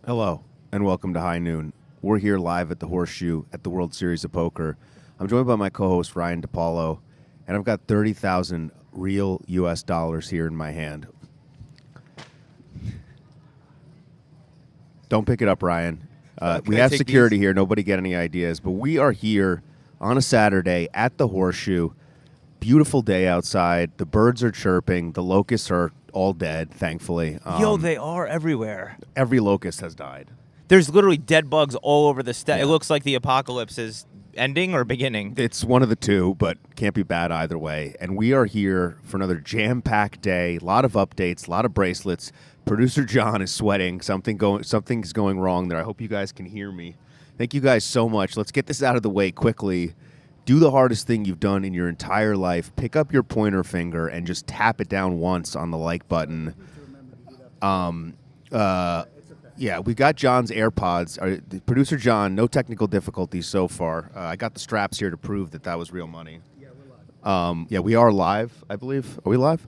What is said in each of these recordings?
Hello, and welcome to High Noon. We're here live at the Horseshoe at the World Series of Poker. I'm joined by my co-host, Ryan DePaulo, and I've got 30,000 real U.S. dollars here in my hand. Don't pick it up, Ryan. We have security here. Nobody get any ideas. But we are here on a Saturday at the Horseshoe. Beautiful day outside. The birds are chirping. The locusts are all dead, thankfully. Yo, they are everywhere. Every locust has died. There's literally dead bugs all over the state. Yeah. It looks like the apocalypse is ending or beginning. It's one of the two, but can't be bad either way. And we are here for another jam-packed day. A lot of updates, a lot of bracelets. Producer John is sweating. Something's going wrong there. I hope you guys can hear me. Thank you guys so much. Let's get this out of the way quickly. Do the hardest thing you've done in your entire life. Pick up your pointer finger and just tap it down once on the like button. Yeah, we got John's AirPods. Producer John, no technical difficulties so far. I got the straps here to prove that was real money. Yeah, we're live. Yeah, we are live, I believe. Are we live?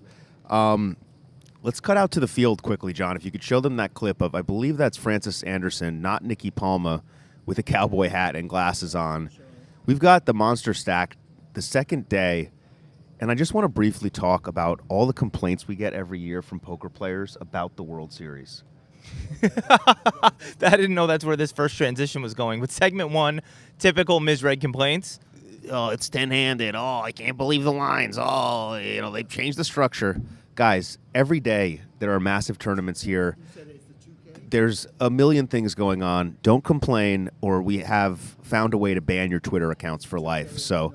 Let's cut out to the field quickly, John. If you could show them that clip of, I believe that's Francis Anderson, not Nicky Palma, with a cowboy hat and glasses on. We've got the Monster Stack, the second day, and I just want to briefly talk about all the complaints we get every year from poker players about the World Series. I didn't know that's where this first transition was going. With segment one, typical misread complaints. Oh, it's 10-handed. Oh, I can't believe the lines. Oh, they've changed the structure. Guys, every day there are massive tournaments here. There's a million things going on. Don't complain, or we have found a way to ban your Twitter accounts for life. So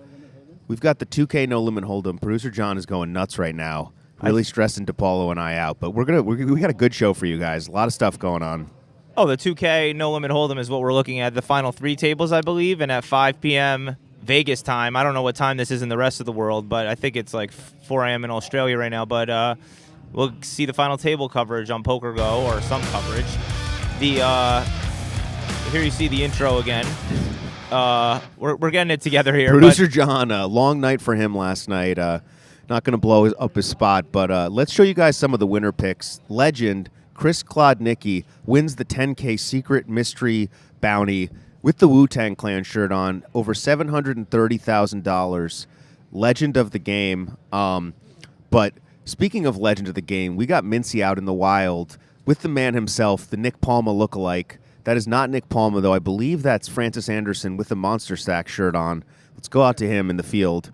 we've got the 2K No Limit Hold'em. Producer John is going nuts right now, really stressing DePaulo and I out. But we got a good show for you guys. A lot of stuff going on. Oh, the 2K No Limit Hold'em is what we're looking at. The final three tables, I believe, and at 5 p.m. Vegas time. I don't know what time this is in the rest of the world, but I think it's like 4 a.m. in Australia right now. But we'll see the final table coverage on PokerGo, or some coverage. Here you see the intro again. We're getting it together here. Producer John, a long night for him last night. Not going to blow up his spot, but let's show you guys some of the winner picks. Legend Chris Klodnicki wins the 10K Secret Mystery Bounty with the Wu-Tang Clan shirt on, over $730,000. Legend of the game. But speaking of legend of the game, we got Mintzy out in the wild with the man himself, the Nick Palma lookalike. That is not Nick Palma, though. I believe that's Francis Anderson with the Monster Stack shirt on. Let's go out to him in the field.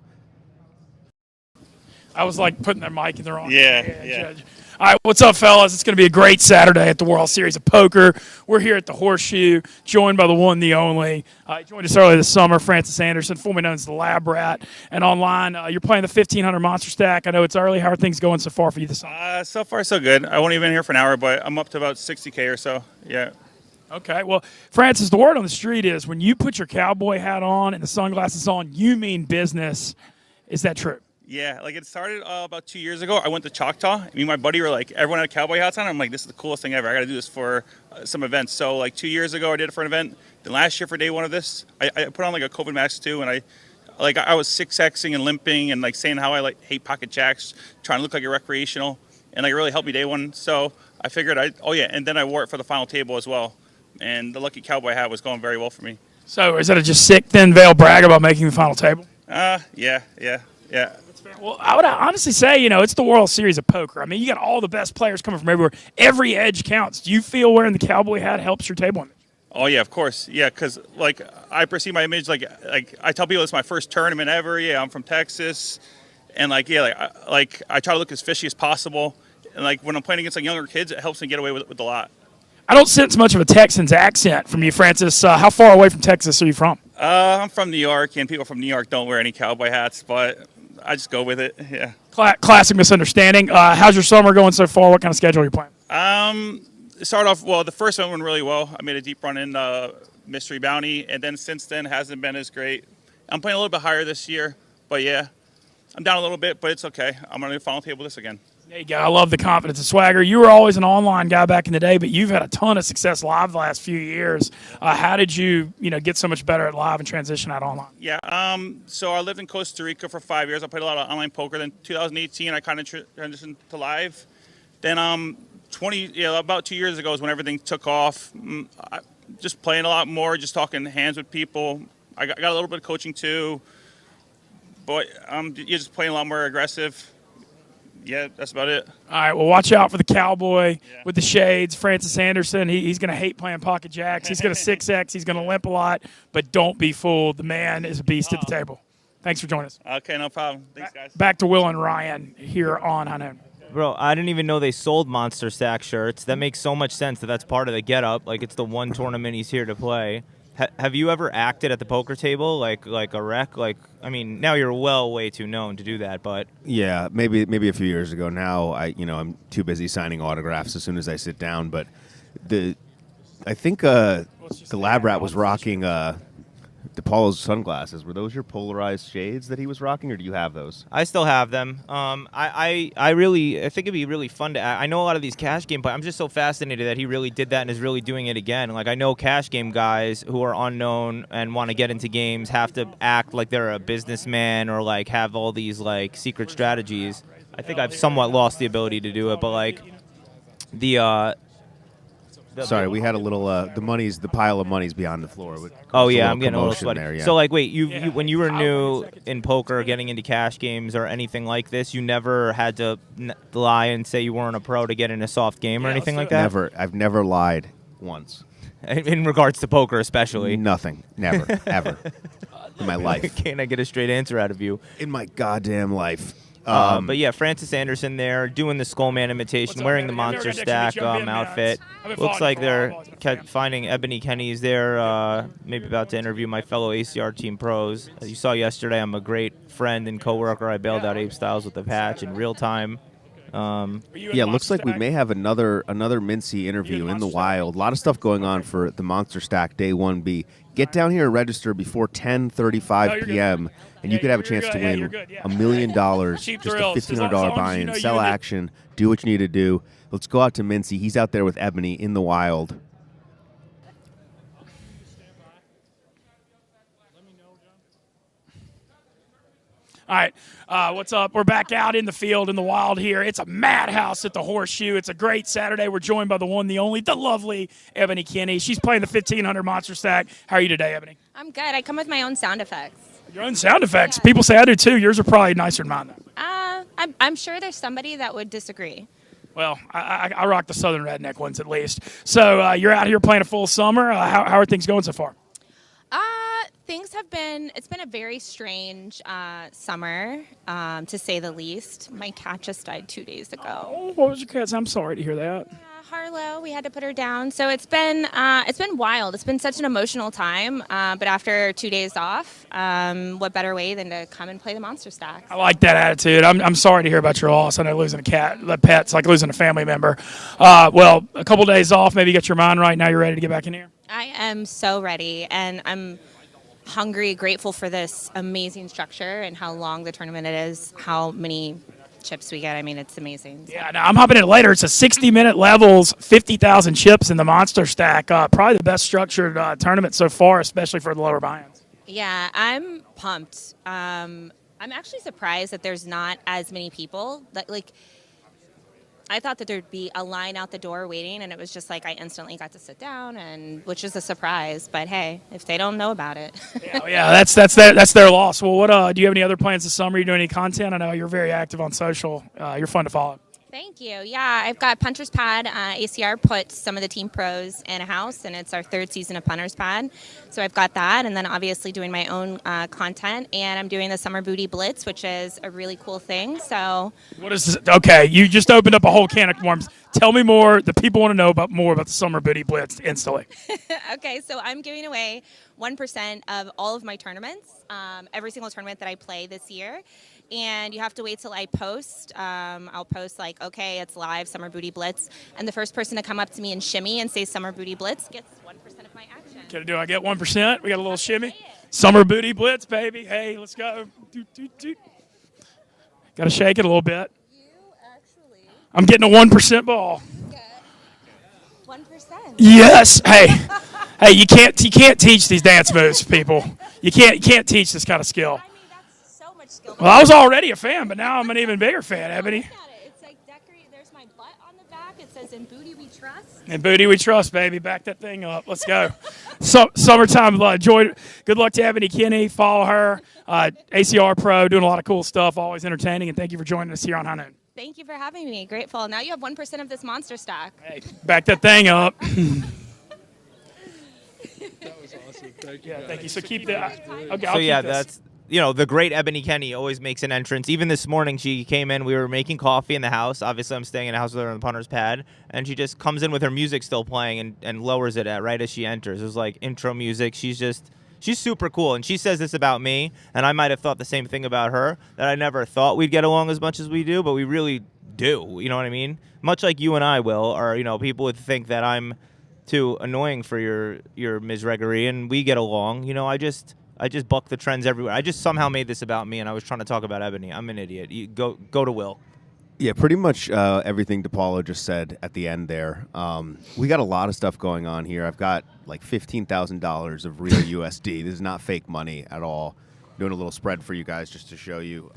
I was like putting their mic in the wrong. Yeah. All right, what's up, fellas? It's going to be a great Saturday at the World Series of Poker. We're here at the Horseshoe, joined by the one, the only. Joined us earlier this summer, Francis Anderson, formerly known as the Lab Rat. And online, you're playing the 1500 Monster Stack. I know it's early. How are things going so far for you this summer? So far, so good. I won't even here for an hour, but I'm up to about 60K or so. Yeah. Okay, well, Francis, the word on the street is when you put your cowboy hat on and the sunglasses on, you mean business. Is that true? Yeah, like it started about 2 years ago. I went to Choctaw. Me and my buddy were like, everyone had cowboy hats on. I'm like, this is the coolest thing ever. I got to do this for some events. So like 2 years ago, I did it for an event. Then last year for day one of this, I put on like a COVID mask too, and I was 6Xing and limping and like saying how I like hate pocket jacks, trying to look like a recreational, and like it really helped me day one. So I figured and then I wore it for the final table as well, and the lucky cowboy hat was going very well for me. So is that a just sick, thin veil brag about making the final table? Yeah. Well, I would honestly say, it's the World Series of Poker. I mean, you got all the best players coming from everywhere. Every edge counts. Do you feel wearing the cowboy hat helps your table image? Oh, yeah, of course. Yeah, because, like, I perceive my image, like I tell people it's my first tournament ever. Yeah, I'm from Texas. And, I try to look as fishy as possible. And, when I'm playing against, younger kids, it helps me get away with a lot. I don't sense much of a Texan's accent from you, Francis. How far away from Texas are you from? I'm from New York, and people from New York don't wear any cowboy hats, but I just go with it, yeah. Classic misunderstanding. How's your summer going so far? What kind of schedule are you playing? Start off, well, the first one went really well. I made a deep run in Mystery Bounty, and then since then hasn't been as great. I'm playing a little bit higher this year, but yeah, I'm down a little bit, but it's okay. I'm going to final table this again. There you go. I love the confidence and swagger. You were always an online guy back in the day, but you've had a ton of success live the last few years. How did you, get so much better at live and transition out online? Yeah. So I lived in Costa Rica for 5 years. I played a lot of online poker. Then 2018, I kind of transitioned to live. Then about 2 years ago is when everything took off. Just playing a lot more, just talking hands with people. I got a little bit of coaching too, but you're just playing a lot more aggressive. Yeah, that's about it. All right, well, watch out for the cowboy with the shades, Francis Anderson. He's going to hate playing pocket jacks. He's going to 6X. He's going to limp a lot, but don't be fooled. The man is a beast at the table. Thanks for joining us. Okay, no problem. Thanks, guys. Back to Will and Ryan here on High Noon. Bro, I didn't even know they sold Monster Stack shirts. That makes so much sense that that's part of the get-up. Like, it's the one tournament he's here to play. Have you ever acted at the poker table, like a rec? Like, I mean, now you're way too known to do that, but Yeah, maybe a few years ago. Now I'm too busy signing autographs as soon as I sit down. But I think the Lab Rat was rocking DePaulo's sunglasses. Were those your polarized shades that he was rocking, or do you have those? I still have them. I think it'd be really fun to. I know a lot of these cash game, but I'm just so fascinated that he really did that and is really doing it again. Like, I know cash game guys who are unknown and want to get into games have to act like they're a businessman or like have all these like secret strategies. I think I've somewhat lost the ability to do it, but like Sorry, we had a little the pile of money's beyond the floor. Oh yeah, I'm getting a little sweaty. There, yeah. So like, wait, you when you were new in poker, getting into cash games or anything like this, you never had to lie and say you weren't a pro to get in a soft game or anything like that. Never. I've never lied once. In regards to poker, especially. Nothing. Never. Ever. In my life. Can't I get a straight answer out of you? In my goddamn life. But yeah, Francis Anderson there doing the Skullman imitation, wearing the Monster Stack outfit. Looks like they're finding Ebony Kenny's there, maybe about to interview my fellow ACR team pros. As you saw yesterday, I'm a great friend and coworker. I bailed out Abe Styles with the patch in real time. Yeah, looks like we may have another Mintzy interview in the wild. A lot of stuff going on for the Monster Stack Day 1B. Get down here and register before 10:35 p.m. and you could have a chance to win $1 million, just a $1,500 buy-in, sell action, do what you need to do. Let's go out to Mintzy. He's out there with Ebony in the wild. All right, what's up? We're back out in the field in the wild here. It's a madhouse at the Horseshoe. It's a great Saturday. We're joined by the one, the only, the lovely Ebony Kenny. She's playing the 1,500 Monster Stack. How are you today, Ebony? I'm good. I come with my own sound effects. Your own sound effects? Yeah. People say I do too. Yours are probably nicer than mine, though. I'm sure there's somebody that would disagree. Well, I rock the Southern Redneck ones at least. So you're out here playing a full summer. How are things going so far? It's been a very strange summer, to say the least. My cat just died 2 days ago. Oh, what was your cat's? I'm sorry to hear that. Yeah, Harlow, we had to put her down. So it's been wild. It's been such an emotional time. But after 2 days off, what better way than to come and play the Monster Stack? I like that attitude. I'm sorry to hear about your loss. I know losing a pet's like losing a family member. Well, a couple days off, maybe you get your mind right. Now you're ready to get back in here? I am so ready, and I'm hungry, grateful for this amazing structure and how long the tournament it is, how many chips we get. I mean, it's amazing. Yeah, now I'm hopping in later. It's a 60-minute levels, 50,000 chips in the Monster Stack. Probably the best structured tournament so far, especially for the lower buy-ins. Yeah, I'm pumped. I'm actually surprised that there's not as many people. I thought that there'd be a line out the door waiting, and it was just like I instantly got to sit down, and which is a surprise. But hey, if they don't know about it, yeah, that's their loss. Well, what do you have any other plans this summer? Are you doing any content? I know you're very active on social. You're fun to follow. Thank you. Yeah, I've got Punter's Pad. ACR put some of the team pros in a house, and it's our third season of Punter's Pad. So I've got that, and then obviously doing my own content, and I'm doing the Summer Booty Blitz, which is a really cool thing. So what is this? Okay, you just opened up a whole can of worms. Tell me more. The people want to know more about the Summer Booty Blitz instantly. Okay, so I'm giving away 1% of all of my tournaments, every single tournament that I play this year. And you have to wait till I post. I'll post like, okay, it's live, Summer Booty Blitz. And the first person to come up to me and shimmy and say Summer Booty Blitz gets 1% of my action. Do I get 1%? We got a little shimmy. Summer Booty Blitz, baby. Hey, let's go. Got to shake it a little bit. I'm getting a 1% ball. 1%. Yes. Hey, you can't teach these dance moves, people. You can't teach this kind of skill. I mean, that's so much skill. Well, I was already a fan, but now I'm an even bigger fan, Ebony. It's like There's my butt on the back. It says, "In booty we trust." And booty we trust, baby. Back that thing up. Let's go. Summertime. Good luck to Ebony Kinney. Follow her. ACR Pro, doing a lot of cool stuff. Always entertaining. And thank you for joining us here on High Noon. Thank you for having me. Grateful. Now you have 1% of this monster stack. Hey, back that thing up. That was awesome. Thank you. Yeah, guys. thank you. So keep that. Okay, So yeah, that's the great Ebony Kenny always makes an entrance. Even this morning, she came in. We were making coffee in the house. Obviously, I'm staying in the house with her on the punter's pad, and she just comes in with her music still playing and lowers it right as she enters. It was like intro music. She's super cool, and she says this about me, and I might have thought the same thing about her, that I never thought we'd get along as much as we do, but we really do. You know what I mean? Much like you and I, Will, or people would think that I'm too annoying for your Ms. Gregory, and we get along. I just buck the trends everywhere. I just somehow made this about me, and I was trying to talk about Ebony. I'm an idiot. You go to Will. Yeah, pretty much everything DePaulo just said at the end there. We got a lot of stuff going on here. I've got like $15,000 of real USD. This is not fake money at all. Doing a little spread for you guys just to show you.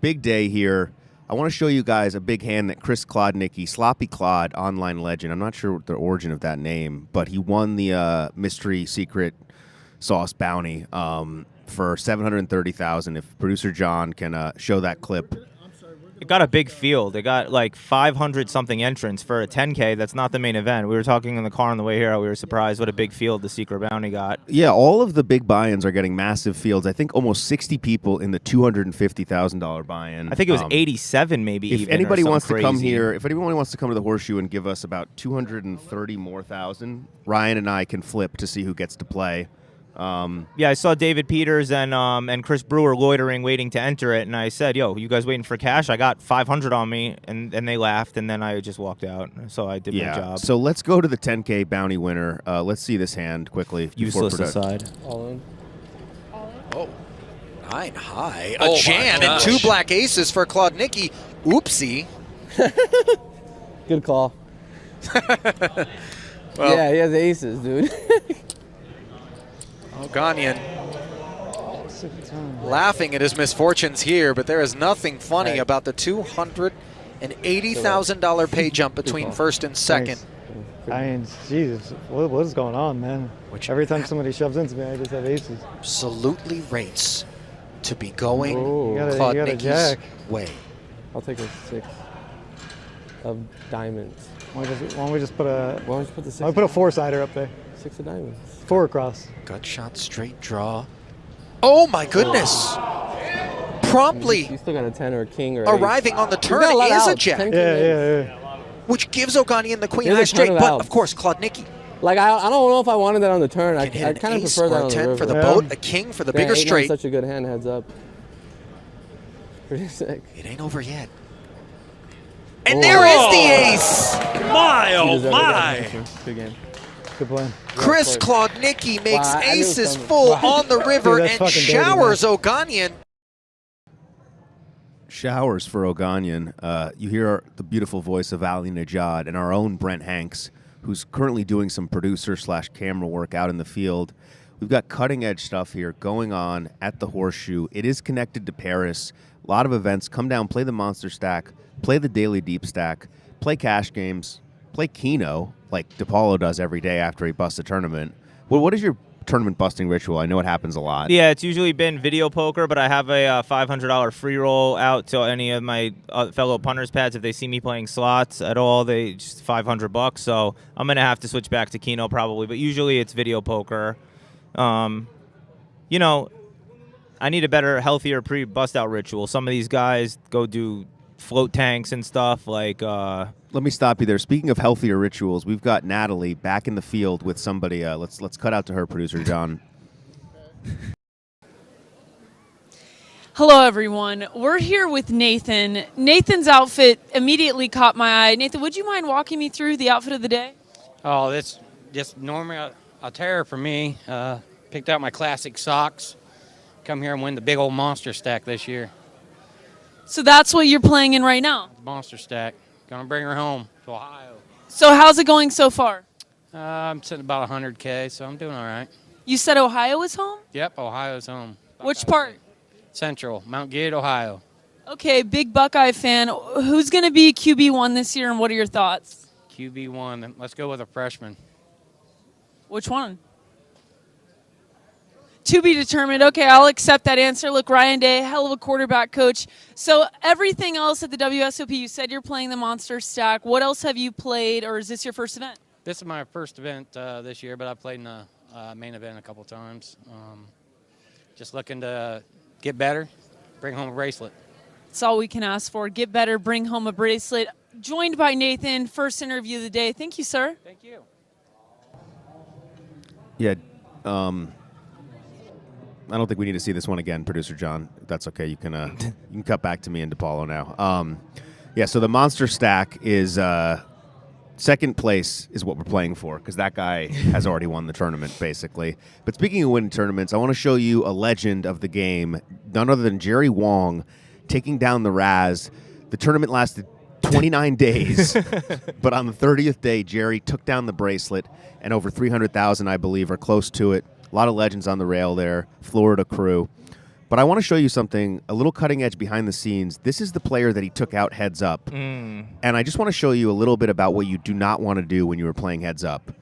Big day here. I want to show you guys a big hand that Chris Klodnicki, Sloppy Claude, online legend. I'm not sure the origin of that name, but he won the mystery secret sauce bounty for $730,000. If producer John can show that clip. It got a big field. It got like 500 something entrants for a 10K. That's not the main event. We were talking in the car on the way here. We were surprised what a big field the secret bounty got. Yeah, all of the big buy-ins are getting massive fields. I think almost 60 people in the $250,000 buy-in. I think it was 87 maybe. If even, anybody or wants to crazy. come here, if anyone wants to come to the Horseshoe and give us about 230 more thousand, Ryan and I can flip to see who gets to play. Yeah, I saw David Peters and Chris Brewer loitering, waiting to enter it, and I said, "Yo, you guys waiting for cash? I got 500 on me," and they laughed, and then I just walked out. So I did my job. So let's go to the 10K bounty winner. Let's see this hand quickly. Useless aside. All in. Oh, 9 high. Oh A my jam and gosh. 2 black aces for Klodnicki. Oopsie. Good call. Well, Yeah, he has aces, dude. Oganian laughing at his misfortunes here, but there is nothing funny Hey. about the $280,000 pay jump between first and second. I mean, Jesus, what is going on, man? Which Every time somebody shoves into me, I just have aces. absolutely rates to be going Ooh. You got a Klodnicki's jack. way. I'll take a 6 of diamonds. Why don't we just put a? Why don't you put the 6? Why don't we put a four-sider up there? 6 of diamonds. 4 across. Gut shot, straight draw. Oh my goodness! Promptly You still got a 10 or a king or arriving on the turn got a lot of is a outs. jack, 10 Yeah. which gives Oganian the queen There's high a ton straight, of but outs. of course Klodnicki Like, I don't know if I wanted that on the turn. I can hit kind an of ace prefer or that a on 10 the for river. the Yeah. boat, a king for the Yeah, bigger 8-9's straight. such a good hand, heads up. Pretty sick. It ain't over yet. And there is the ace! My, You oh deserve it, my. guys. Good game. Good plan. Chris of Klodnicki makes Wow, I knew it was aces coming. full Wow. on the river Dude, that's and fucking dirty, showers Oganian. Showers for Oganian. You hear the beautiful voice of Ali Najad and our own Brent Hanks, who's currently doing some producer/camera work out in the field. We've got cutting-edge stuff here going on at the Horseshoe. It is connected to Paris. A lot of events. Come down, play the Monster Stack, play the Daily Deep Stack, play cash games, play Keno, like DePaulo does every day after he busts a tournament. Well, what is your tournament busting ritual? I know it happens a lot. Yeah, it's usually been video poker, but I have a $500 free roll out to any of my fellow punters pads if they see me playing slots at all. They just $500. So I'm gonna have to switch back to Keno probably, but usually it's video poker. I need a better, healthier pre-bust out ritual. Some of these guys go do float tanks and stuff like. Let me stop you there. Speaking of healthier rituals, we've got Natalie back in the field with somebody. Let's cut out to her, producer John. Hello, everyone. We're here with Nathan. Nathan's outfit immediately caught my eye. Nathan, would you mind walking me through the outfit of the day? Oh, that's just normally a terror for me. Picked out my classic socks. Come here and win the big old monster stack this year. So that's what you're playing in right now. Monster stack. Gonna bring her home to Ohio. So how's it going so far? I'm sitting about 100K, so I'm doing all right. You said Ohio is home? Yep, Ohio's home. Which part? Central, Mount Gilead, Ohio. Okay, big Buckeye fan. Who's going to be QB1 this year, and what are your thoughts? QB1. Let's go with a freshman. Which one? To be determined. Okay, I'll accept that answer. Look, Ryan Day, hell of a quarterback coach. So everything else at the WSOP, you said you're playing the Monster Stack. What else have you played, or is this your first event? This is my first event this year, but I played in the main event a couple times. Just looking to get better, bring home a bracelet. That's all we can ask for. Get better, bring home a bracelet. Joined by Nathan, first interview of the day. Thank you, sir. Thank you. Yeah. I don't think we need to see this one again, Producer John. If that's okay. You can you can cut back to me and DePaulo now. Yeah, so the Monster Stack is second place is what we're playing for because that guy has already won the tournament, basically. But speaking of winning tournaments, I want to show you a legend of the game, none other than Jerry Wong taking down the Raz. The tournament lasted 29 days, but on the 30th day, Jerry took down the bracelet, and over 300,000, I believe, are close to it. A lot of legends on the rail there, Florida crew. But I want to show you something, a little cutting edge behind the scenes. This is the player that he took out heads up. And I just want to show you a little bit about what you do not want to do when you were playing heads up.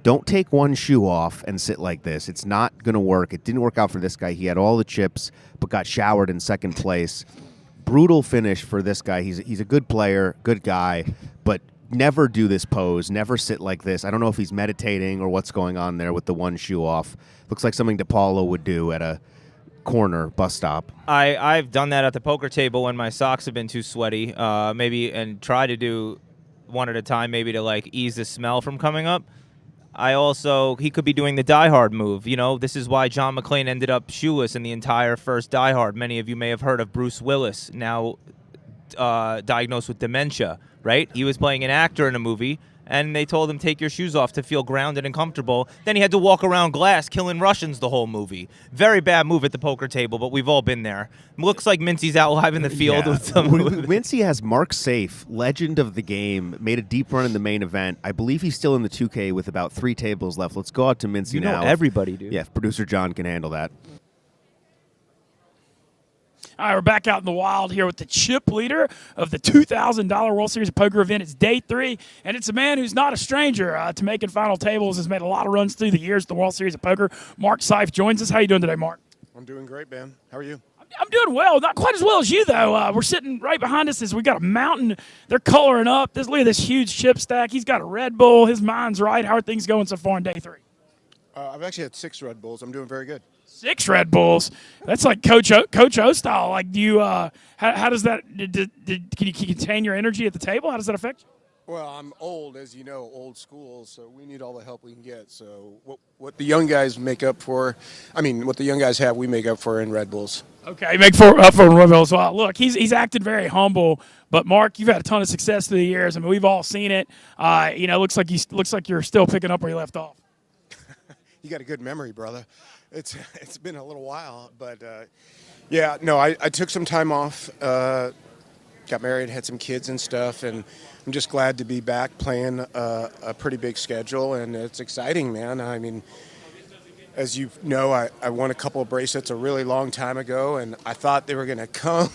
Don't take one shoe off and sit like this. It's not going to work. It didn't work out for this guy. He had all the chips, but got showered in second place. Brutal finish for this guy. He's a good player, good guy, but never do this pose. Never sit like this. I don't know if he's meditating or what's going on there with the one shoe off. Looks like something DePaulo would do at a corner bus stop. I've done that at the poker table when my socks have been too sweaty, maybe, and try to do one at a time, maybe to like ease the smell from coming up. He could be doing the Die Hard move. You know, this is why John McClane ended up shoeless in the entire first Die Hard. Many of you may have heard of Bruce Willis, now diagnosed with dementia, right? He was playing an actor in a movie, and they told him, take your shoes off to feel grounded and comfortable. Then he had to walk around glass killing Russians the whole movie. Very bad move at the poker table, but we've all been there. Looks like Mintzy's out live in the field with some. Mintzy has Mark Safe, legend of the game, made a deep run in the main event. I believe he's still in the 2K with about 3 tables left. Let's go out to Mintzy now. You know everybody, dude. Yeah, if Producer John can handle that. All right, we're back out in the wild here with the chip leader of the $2,000 World Series of Poker event. It's day 3, and it's a man who's not a stranger to making final tables, has made a lot of runs through the years at the World Series of Poker. Mark Seif joins us. How you doing today, Mark? I'm doing great, man. How are you? I'm doing well. Not quite as well as you, though. We're sitting right behind us as we got a mountain. They're coloring up. Look at this huge chip stack. He's got a Red Bull. His mind's right. How are things going so far in day 3? I've actually had 6 Red Bulls. I'm doing very good. 6 Red Bulls. That's like Coach O style. Like, do you? How does that? Can you contain your energy at the table? How does that affect you? Well, I'm old, as you know, old school, so we need all the help we can get. So what the young guys make up for, what the young guys have, we make up for in Red Bulls. Okay, make up for Red Bulls. Well, look, he's acted very humble, but Mark, you've had a ton of success through the years. I mean, we've all seen it. Looks like you're still picking up where you left off. You got a good memory, brother. It's been a little while, but I took some time off, got married, had some kids and stuff, and I'm just glad to be back playing a pretty big schedule, and it's exciting, man. I mean, as you know, I won a couple of bracelets a really long time ago, and I thought they were going to come.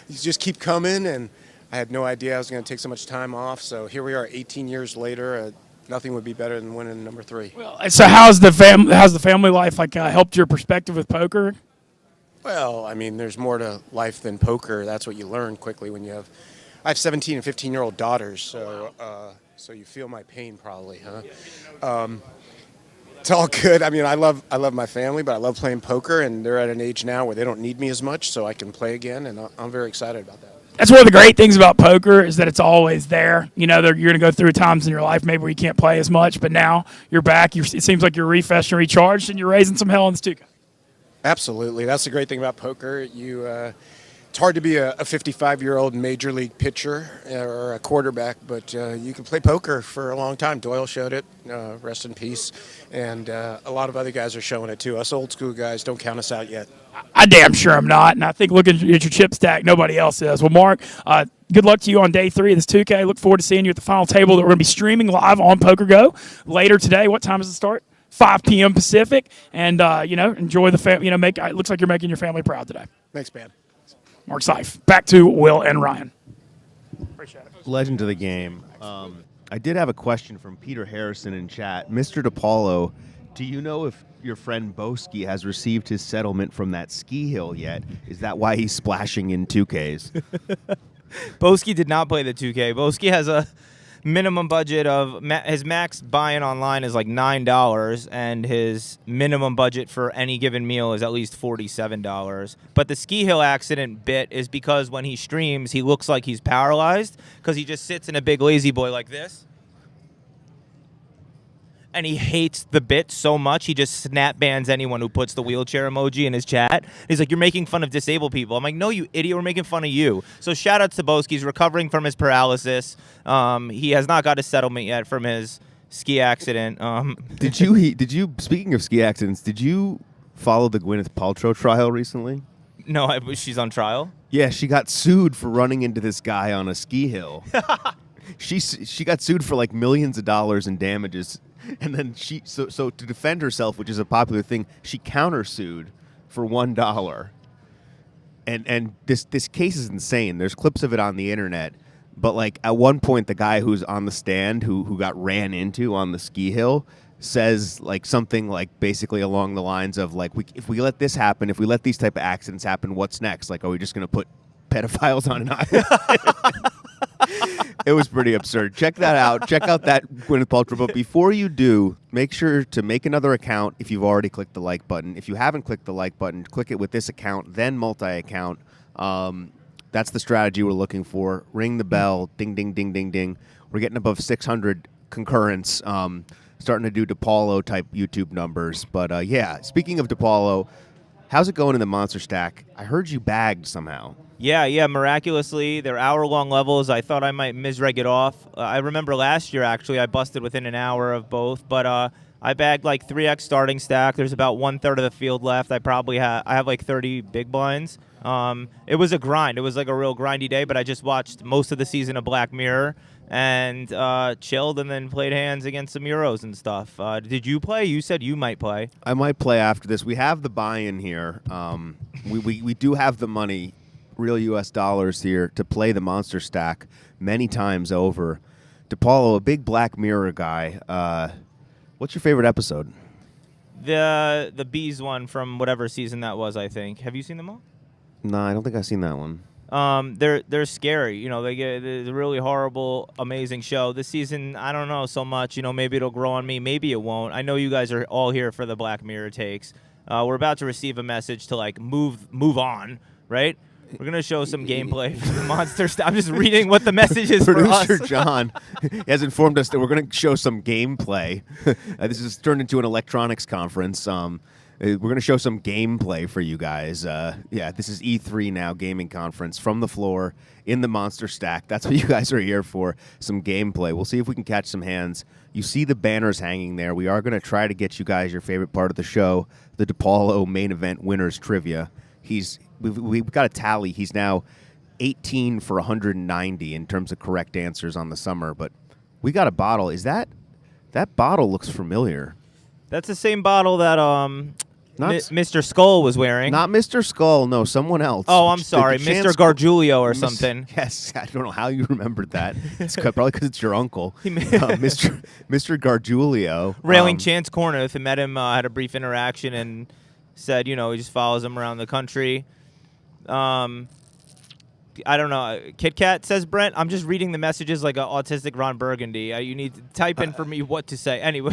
You just keep coming, and I had no idea I was going to take so much time off, so here we are 18 years later. Nothing would be better than winning number 3. Well, so how's the family life helped your perspective with poker? Well, I mean, there's more to life than poker. That's what you learn quickly when you have. I have 17 and 15-year-old daughters, so so you feel my pain probably, huh? It's all good. I mean, I love my family, but I love playing poker, and they're at an age now where they don't need me as much, so I can play again, and I'm very excited about that. That's one of the great things about poker is that it's always there. You know, you're going to go through times in your life maybe where you can't play as much, but now you're back. It seems like you're refreshed and recharged, and you're raising some hell in the Stuka. Absolutely. That's the great thing about poker. It's hard to be a 55-year-old major league pitcher or a quarterback, but you can play poker for a long time. Doyle showed it, rest in peace, and a lot of other guys are showing it too. Us old school guys, don't count us out yet. I damn sure I'm not, and I think looking at your chip stack, nobody else is. Well, Mark, good luck to you on day 3 of this 2K. Look forward to seeing you at the final table that we're going to be streaming live on PokerGo later today. What time does it start? 5 p.m. Pacific, and enjoy the family. It looks like you're making your family proud today. Thanks, man. Mark Seif. Back to Will and Ryan. Appreciate it. Legend of the game. I did have a question from Peter Harrison in chat. Mr. DePaulo, do you know if your friend Boski has received his settlement from that ski hill yet? Is that why he's splashing in 2Ks? Boski did not play the 2K. Boski has a minimum budget of his max buy-in online is like $9, and his minimum budget for any given meal is at least $47. But the ski hill accident bit is because when he streams, he looks like he's paralyzed because he just sits in a big lazy boy like this. And he hates the bit so much, he just snap bans anyone who puts the wheelchair emoji in his chat. He's like, you're making fun of disabled people. I'm like, no, you idiot, we're making fun of you. So shout out to Boski. He's recovering from his paralysis. He has not got a settlement yet from his ski accident. Did you, speaking of ski accidents, did you follow the Gwyneth Paltrow trial recently? No, she's on trial? Yeah, she got sued for running into this guy on a ski hill. She got sued for like millions of dollars in damages. And then so to defend herself, which is a popular thing, she countersued for $1. And this case is insane. There's clips of it on the internet. But like at one point, the guy who's on the stand who got ran into on the ski hill says like something like basically along the lines of like, if we let this happen, if we let these type of accidents happen, what's next? Like, are we just going to put pedophiles on an island? It was pretty absurd. Check that out. Check out that Gwyneth Paltrow. But before you do, make sure to make another account if you've already clicked the like button. If you haven't clicked the like button, click it with this account, then multi-account. That's the strategy we're looking for. Ring the bell. Ding, ding, ding, ding, ding. We're getting above 600 concurrents. Starting to do DePaulo-type YouTube numbers. But, yeah, speaking of DePaulo, how's it going in the Monster Stack? I heard you bagged somehow. Yeah, miraculously. They're hour-long levels. I thought I might misreg it off. I remember last year, actually, I busted within an hour of both. But I bagged like 3x starting stack. There's about 1/3 of the field left. I have like 30 big blinds. It was a grind. It was like a real grindy day, but I just watched most of the season of Black Mirror and chilled and then played hands against some Euros and stuff. Did you play? You said you might play. I might play after this. We have the buy-in here. We do have the money, real U.S. dollars here, to play the Monster Stack many times over. DePaulo, a big Black Mirror guy. What's your favorite episode? The Bees one from whatever season that was, I think. Have you seen them all? No, I don't think I've seen that one. They're scary. You know, it's a really horrible, amazing show. This season, I don't know so much. You know, maybe it'll grow on me. Maybe it won't. I know you guys are all here for the Black Mirror takes. We're about to receive a message to like move on, right? We're going to show some gameplay for the Monster Stack. I'm just reading what the message is for us. Producer John has informed us that we're going to show some gameplay. This is turned into an electronics conference. We're going to show some gameplay for you guys. Yeah, this is E3 now, gaming conference from the floor in the Monster Stack. That's what you guys are here for, some gameplay. We'll see if we can catch some hands. You see the banners hanging there. We are going to try to get you guys your favorite part of the show, the DePaulo main event winners trivia. We've got a tally. He's now 18 for 190 in terms of correct answers on the summer. But we got a bottle. That bottle looks familiar. That's the same bottle that Mr. Skull was wearing. Not Mr. Skull. No, someone else. Oh, I'm sorry, Mr. Gargiulio or something. Yes, I don't know how you remembered that. It's probably because it's your uncle, Mr. Gargiulio. Railing Chance Corneth, met him, had a brief interaction, and said, you know, he just follows him around the country. I don't know. Kit Kat, says Brent. I'm just reading the messages like an autistic Ron Burgundy. You need to type in for me what to say. Anyway.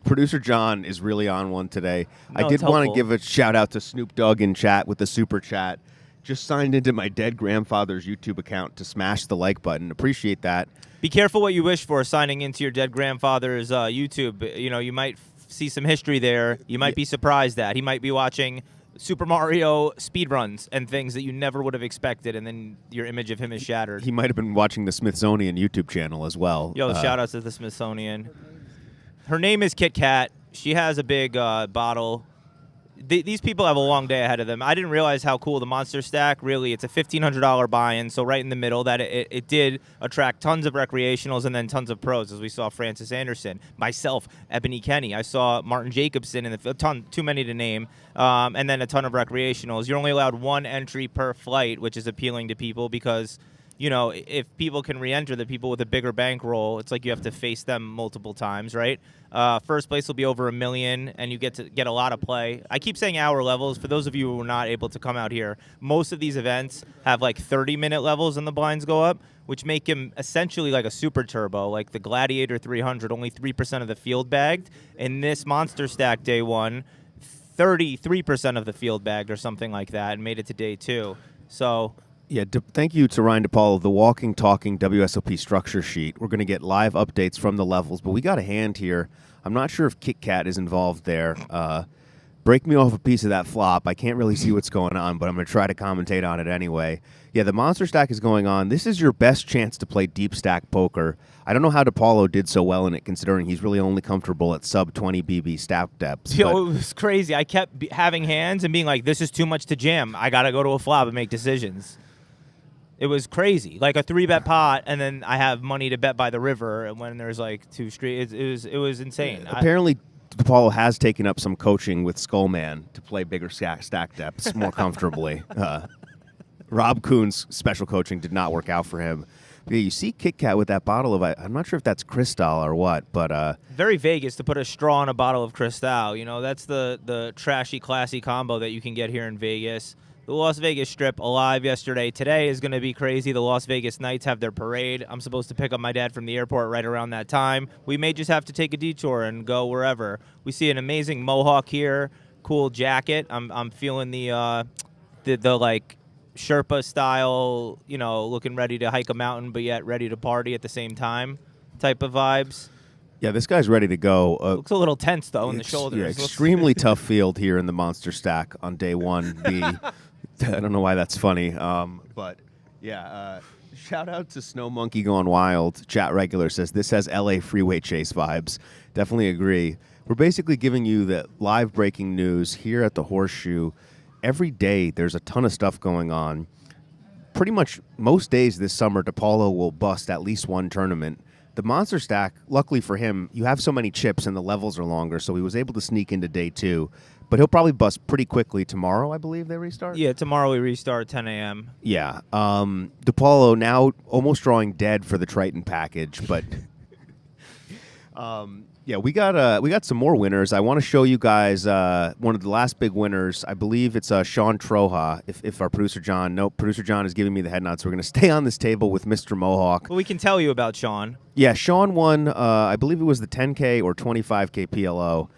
Producer John is really on one today. No, I did want to give a shout out to Snoop Dogg in chat with the super chat. Just signed into my dead grandfather's YouTube account to smash the like button. Appreciate that. Be careful what you wish for signing into your dead grandfather's YouTube. You know, you might see some history there. You might be surprised that he might be watching Super Mario speedruns and things that you never would have expected, and then your image of him is shattered. He might have been watching the Smithsonian YouTube channel as well. Yo, shout out to the Smithsonian. Her name is Kit Kat. She has a big bottle. these people have a long day ahead of them. I didn't realize how cool the Monster Stack, really, it's a $1,500 buy-in, so right in the middle, that it did attract tons of recreationals and then tons of pros, as we saw Francis Anderson, myself, Ebony Kenny. I saw Martin Jacobson, and a ton, too many to name, and then a ton of recreationals. You're only allowed one entry per flight, which is appealing to people because, you know, if people can re-enter, the people with a bigger bankroll, it's like you have to face them multiple times, right? First place will be over $1 million, and you get to get a lot of play. I keep saying hour levels. For those of you who are not able to come out here, most of these events have like 30-minute levels and the blinds go up, which make him essentially like a super turbo, like the Gladiator 300, only 3% of the field bagged. In this Monster Stack day one, 33% of the field bagged or something like that, and made it to day two. So... Yeah, thank you to Ryan DePaulo, the walking, talking WSOP structure sheet. We're going to get live updates from the levels, but we got a hand here. I'm not sure if Kit Kat is involved there. Break me off a piece of that flop. I can't really see what's going on, but I'm going to try to commentate on it anyway. Yeah, the Monster Stack is going on. This is your best chance to play deep stack poker. I don't know how DePaulo did so well in it, considering he's really only comfortable at sub 20 BB stack depths. Yo, it was crazy. I kept having hands and being like, this is too much to jam. I got to go to a flop and make decisions. It was crazy, like a 3-bet pot, and then I have money to bet by the river, and when there's like 2 street, it was insane. Apparently, DePaulo has taken up some coaching with Skullman to play bigger stack depths more comfortably. Rob Kuhn's special coaching did not work out for him. But yeah, you see Kit Kat with that bottle of, I'm not sure if that's Cristal or what, but... Very Vegas to put a straw in a bottle of Cristal. You know, that's the trashy, classy combo that you can get here in Vegas. The Las Vegas Strip alive yesterday. Today is going to be crazy. The Las Vegas Knights have their parade. I'm supposed to pick up my dad from the airport right around that time. We may just have to take a detour and go wherever. We see an amazing mohawk here, cool jacket. I'm feeling the like Sherpa style, you know, looking ready to hike a mountain but yet ready to party at the same time type of vibes. Yeah, this guy's ready to go. Looks a little tense, though, in the shoulders. Yeah, extremely tough field here in the Monster Stack on day one. I don't know why that's funny. But, yeah, shout out to Snow Monkey Gone Wild. Chat Regular says, this has LA Freeway Chase vibes. Definitely agree. We're basically giving you the live breaking news here at the Horseshoe. Every day there's a ton of stuff going on. Pretty much most days this summer, DePaulo will bust at least one tournament. The Monster Stack, luckily for him, you have so many chips and the levels are longer, so he was able to sneak into day two. But he'll probably bust pretty quickly tomorrow, I believe they restart? Yeah, tomorrow we restart 10 a.m. Yeah. DePaulo now almost drawing dead for the Triton package, but... yeah, we got some more winners. I want to show you guys one of the last big winners. I believe it's Sean Troja. If our producer John is giving me the head nods. We're going to stay on this table with Mr. Mohawk. Well, we can tell you about Sean. Yeah, Sean won. I believe it was the 10K or 25K PLO.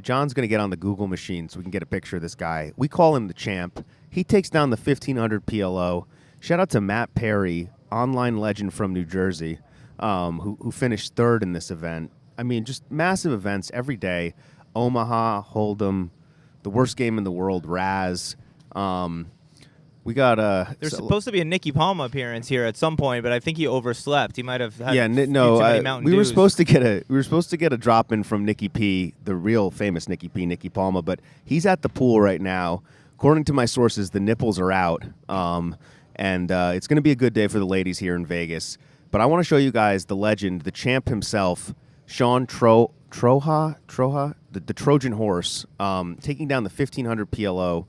John's going to get on the Google machine so we can get a picture of this guy. We call him the champ. He takes down the 1500 PLO. Shout out to Matt Perry, online legend from New Jersey, who finished third in this event. I mean, just massive events every day. Omaha, Hold'em, the worst game in the world, Raz. We got There's supposed to be a Nicky Palma appearance here at some point, but I think he overslept. He might have had no. too many Mountain we were Dews. supposed to get a drop in from Nicky P, the real famous Nicky P, Nicky Palma, but he's at the pool right now. According to my sources, the nipples are out, and it's going to be a good day for the ladies here in Vegas. But I want to show you guys the legend, the champ himself, Sean Troja, the Trojan Horse, taking down the 1500 PLO,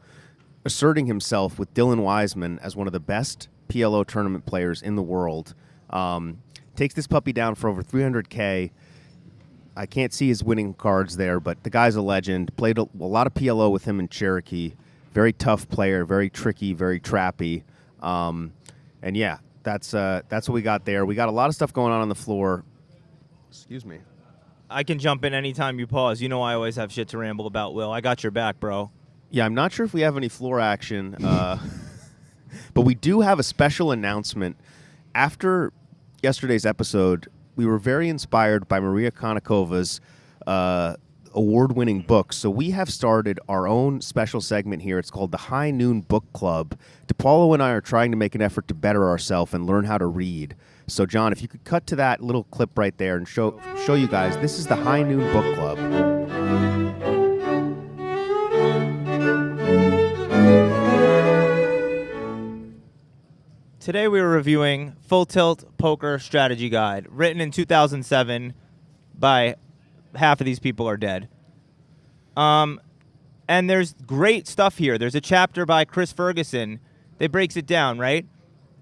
asserting himself with Dylan Wiseman as one of the best PLO tournament players in the world. Takes this puppy down for over 300K. I can't see his winning cards there, but the guy's a legend. Played a lot of PLO with him in Cherokee. Very tough player, very tricky, very trappy. And yeah, that's what we got there. We got a lot of stuff going on the floor. Excuse me. I can jump in anytime you pause. You know I always have shit to ramble about, Will. I got your back, bro. Yeah, I'm not sure if we have any floor action, but we do have a special announcement. After yesterday's episode, we were very inspired by Maria Konikova's award-winning book, so we have started our own special segment here. It's called the High Noon Book Club. DePaulo and I are trying to make an effort to better ourselves and learn how to read. So, John, if you could cut to that little clip right there and show you guys, this is the High Noon Book Club. Today we were reviewing Full Tilt Poker Strategy Guide, written in 2007 by half of these people are dead. And there's great stuff here. There's a chapter by Chris Ferguson that breaks it down, right?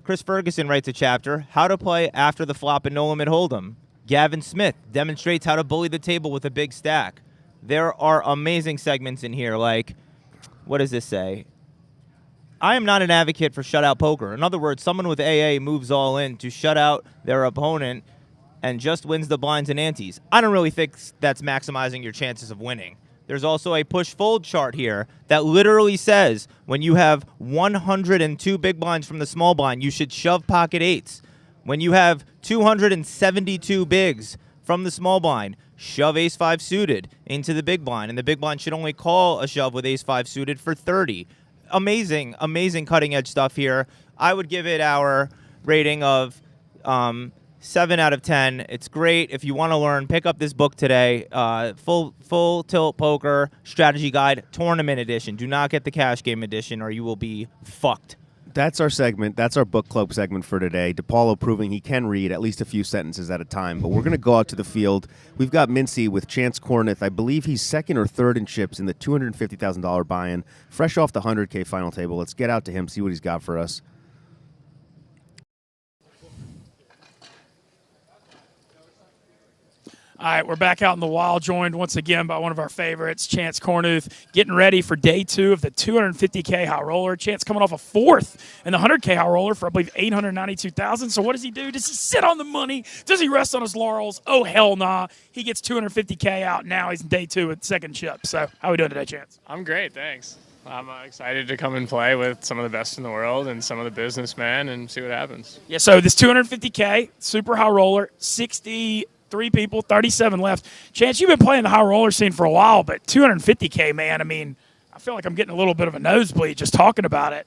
Chris Ferguson writes a chapter, How to Play After the Flop and No Limit Hold'em. Gavin Smith demonstrates how to bully the table with a big stack. There are amazing segments in here, like, what does this say? I am not an advocate for shutout poker. In other words, someone with AA moves all in to shut out their opponent and just wins the blinds and antes. I don't really think that's maximizing your chances of winning. There's also a push-fold chart here that literally says when you have 102 big blinds from the small blind, you should shove pocket eights. When you have 272 bigs from the small blind, shove ace-5 suited into the big blind, and the big blind should only call a shove with ace-5 suited for 30. Amazing, amazing cutting-edge stuff here. I would give it our rating of 7 out of 10. It's great. If you want to learn, pick up this book today. Full Tilt Poker Strategy Guide, Tournament Edition. Do not get the Cash Game Edition or you will be fucked. That's our segment. That's our book club segment for today. DePaulo proving he can read at least a few sentences at a time. But we're going to go out to the field. We've got Mintzy with Chance Kornuth. I believe he's second or third in chips in the $250,000 buy-in. Fresh off the 100K final table. Let's get out to him, see what he's got for us. All right, we're back out in the wild, joined once again by one of our favorites, Chance Kornuth, getting ready for day 2 of the 250K high roller. Chance coming off a 4th in the 100K high roller for, I believe, $892,000. So what does he do? Does he sit on the money? Does he rest on his laurels? Oh, hell nah. He gets 250K out now. He's in day 2 with second chip. So how are we doing today, Chance? I'm great, thanks. I'm excited to come and play with some of the best in the world and some of the businessmen and see what happens. Yeah, so this 250K, super high roller, 63 people, 37 left. Chance, you've been playing the high roller scene for a while, but 250K, man, I mean, I feel like I'm getting a little bit of a nosebleed just talking about it.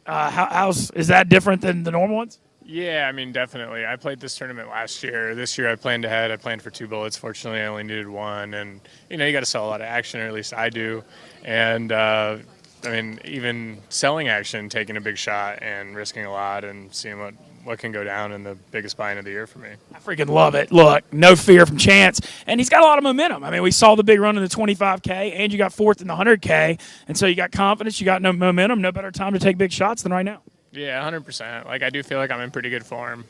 Is that different than the normal ones? Yeah, I mean, definitely. I played this tournament last year. This year I planned ahead. I planned for 2 bullets. Fortunately, I only needed 1. And, you know, you got to sell a lot of action, or at least I do. And, I mean, even selling action, taking a big shot and risking a lot and seeing what can go down in the biggest buy-in of the year for me. I freaking love it. Look, no fear from Chance. And he's got a lot of momentum. I mean, we saw the big run in the 25K, and you got 4th in the 100K. And so you got confidence, you got no momentum, no better time to take big shots than right now. Yeah, 100%. Like, I do feel like I'm in pretty good form,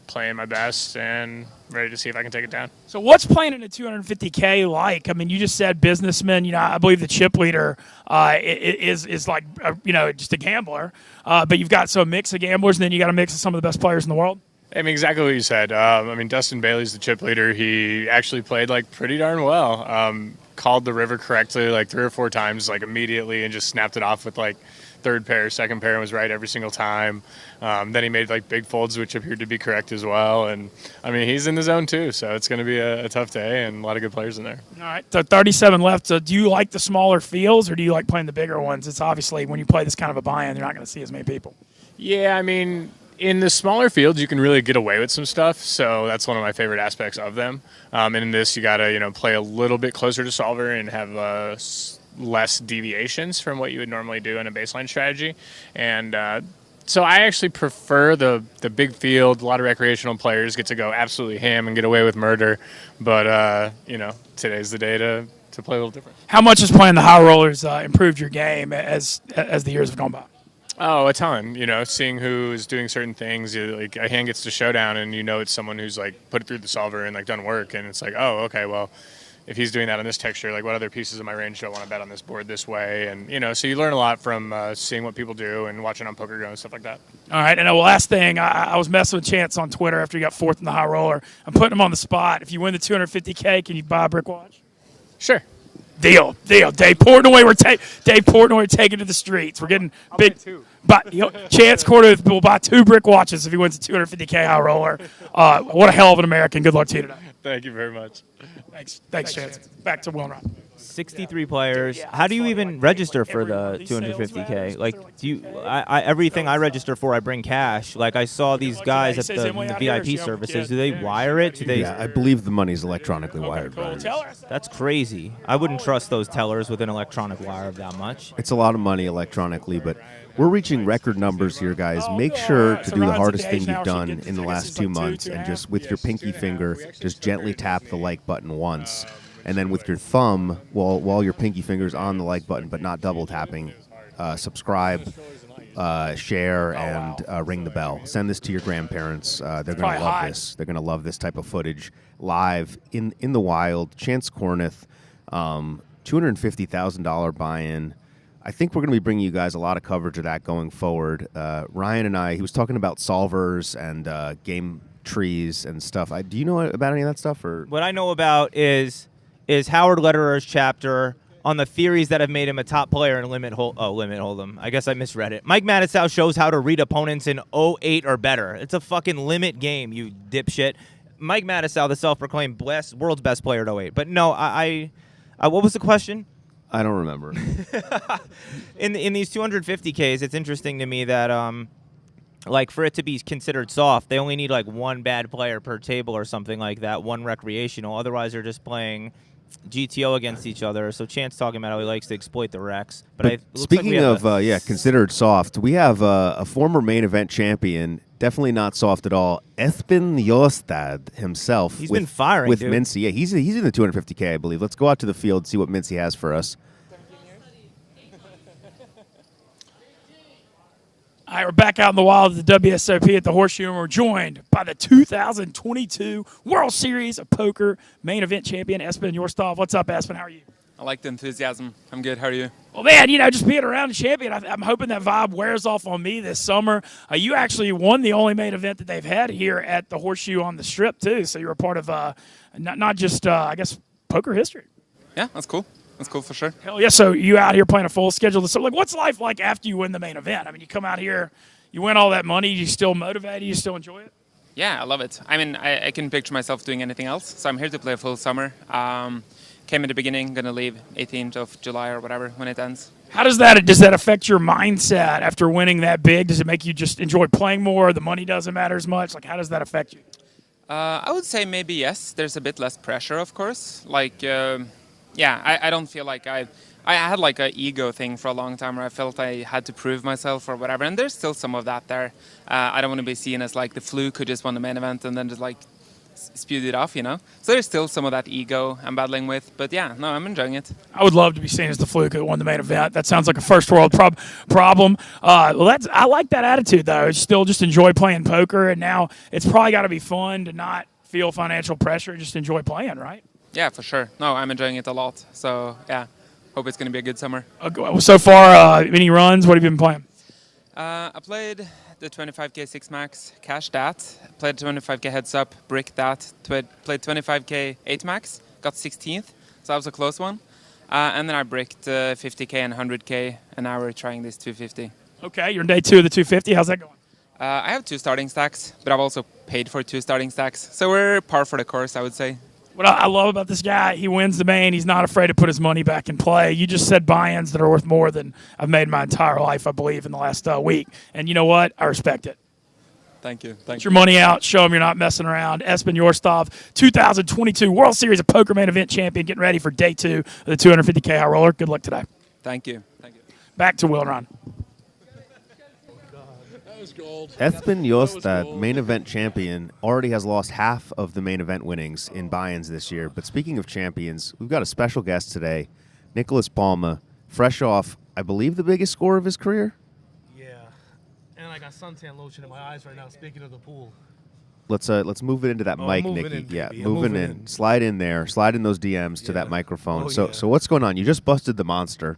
playing my best and ready to see if I can take it down. So what's playing in a 250K like? I mean, you just said businessman. You know, I believe the chip leader is like, just a gambler. But you've got some mix of gamblers, and then you got a mix of some of the best players in the world. I mean, exactly what you said. I mean, Dustin Bailey's the chip leader. He actually played, like, pretty darn well. Called the river correctly, like, 3 or 4 times, like, immediately, and just snapped it off with, like, third pair, second pair, and was right every single time. Then he made, like, big folds, which appeared to be correct as well. And, I mean, he's in the zone, too, so it's going to be a tough day and a lot of good players in there. All right, so 37 left. So do you like the smaller fields, or do you like playing the bigger ones? It's obviously, when you play this kind of a buy-in, you're not going to see as many people. Yeah, I mean, in the smaller fields, you can really get away with some stuff, so that's one of my favorite aspects of them. And in this, you got to, play a little bit closer to solver and have less deviations from what you would normally do in a baseline strategy. And so I actually prefer the big field. A lot of recreational players get to go absolutely ham and get away with murder. But, today's the day to play a little different. How much has playing the high rollers improved your game as the years have gone by? Oh, a ton. Seeing who is doing certain things. Like, a hand gets to showdown, and it's someone who's, like, put it through the solver and, like, done work. And it's like, oh, okay, well, if he's doing that on this texture, like, what other pieces of my range do I want to bet on this board this way? And, so you learn a lot from seeing what people do and watching on PokerGO and stuff like that. All right, and the last thing, I was messing with Chance on Twitter after he got 4th in the high roller. I'm putting him on the spot. If you win the 250K, can you buy a brick watch? Sure. Deal. Dave Portnoy, we're taking to the streets. We're getting big. But Chance Kornuth will buy 2 brick watches if he wins a 250K high roller. What a hell of an American. Good luck to you today. Thank you very much. Thanks, Chance. Back to Will and Ryan. 63 players. How do you even register for the 250K? Like, do you? Everything I register for, I bring cash. Like, I saw these guys at the VIP services. Do they wire it? Do they? Yeah, I believe the money's electronically wired. Brian. That's crazy. I wouldn't trust those tellers with an electronic wire of that much. It's a lot of money electronically, but we're reaching record numbers here, guys. Make sure to do the hardest thing you've done in the last 2 months, and just with your pinky finger, just gently tap the like button once. And then with your thumb, while your pinky finger's on the like button but not double tapping, subscribe, share, and ring the bell. Send this to your grandparents. They're going to love this. They're going to love this type of footage live in the wild. Chance Corneth, $250,000 buy-in. I think we're going to be bringing you guys a lot of coverage of that going forward. Ryan and I, he was talking about solvers and game trees and stuff. Do you know about any of that stuff? Or what I know about is Howard Lederer's chapter on the theories that have made him a top player in Limit Hold'em. I guess I misread it. Mike Matisow shows how to read opponents in 08 or better. It's a fucking limit game, you dipshit. Mike Matisow, the self-proclaimed world's best player at 08. But no, I what was the question? I don't remember. in these 250Ks, it's interesting to me that like for it to be considered soft, they only need like one bad player per table or something like that, one recreational. Otherwise, they're just playing GTO against each other. So Chance talking about how he likes to exploit the Rex. But speaking of considered soft, we have a former main event champion, definitely not soft at all, Espen Jostad himself. He's been firing, with dude. Mintzy. Yeah, he's in the 250K, I believe. Let's go out to the field and see what Mintzy has for us. All right, we're back out in the wild at the WSOP at the Horseshoe, and we're joined by the 2022 World Series of Poker main event champion, Espen Jostad. What's up, Espen? How are you? I like the enthusiasm. I'm good. How are you? Well, man, just being around the champion, I'm hoping that vibe wears off on me this summer. You actually won the only main event that they've had here at the Horseshoe on the Strip, too. So you're a part of not just, I guess, poker history. Yeah, that's cool. That's cool for sure. Hell yeah. So you out here playing a full schedule. So, like, what's life like after you win the main event? I mean, you come out here, you win all that money, you still motivated, you still enjoy it? Yeah, I love it. I mean, I can picture myself doing anything else. So I'm here to play a full summer. Came in the beginning, going to leave 18th of July or whatever when it ends. How does that affect your mindset after winning that big? Does it make you just enjoy playing more? The money doesn't matter as much? Like, how does that affect you? I would say maybe yes. There's a bit less pressure, of course. Like, I don't feel like I had like an ego thing for a long time where I felt I had to prove myself or whatever. And there's still some of that there. I don't want to be seen as like the fluke who just won the main event and then just like spewed it off, So there's still some of that ego I'm battling with. But yeah, no, I'm enjoying it. I would love to be seen as the fluke that won the main event. That sounds like a first world problem. I like that attitude, though. It's still just enjoy playing poker. And now it's probably got to be fun to not feel financial pressure. Just enjoy playing, right? Yeah, for sure. No, I'm enjoying it a lot. So yeah, hope it's going to be a good summer. So far, any runs? What have you been playing? I played the 25K 6 max, cashed that. Played 25K heads up, bricked that. Played 25K 8 max, got 16th, so that was a close one. And then I bricked 50K and 100K, and now we're trying this 250. Okay, you're in day 2 of the 250. How's that going? I have 2 starting stacks, but I've also paid for 2 starting stacks. So we're par for the course, I would say. What I love about this guy, he wins the main. He's not afraid to put his money back in play. You just said buy-ins that are worth more than I've made my entire life, I believe, in the last week. And you know what? I respect it. Thank you. Get your money out. Show them you're not messing around. Espen Jostad, 2022 World Series of Poker main event champion, getting ready for day 2 of the 250K High Roller. Good luck today. Thank you. Back to Will and Ron. Espen Jostad, main event champion, already has lost half of the main event winnings in buy-ins this year. But speaking of champions, we've got a special guest today, Nicholas Palma, fresh off, I believe, the biggest score of his career. Yeah, and I got suntan lotion in my eyes right now. Speaking of the pool. Let's move it into that mic, Nicky. Moving in. Slide in there. Slide in those DMs to that microphone. So what's going on? You just busted the monster.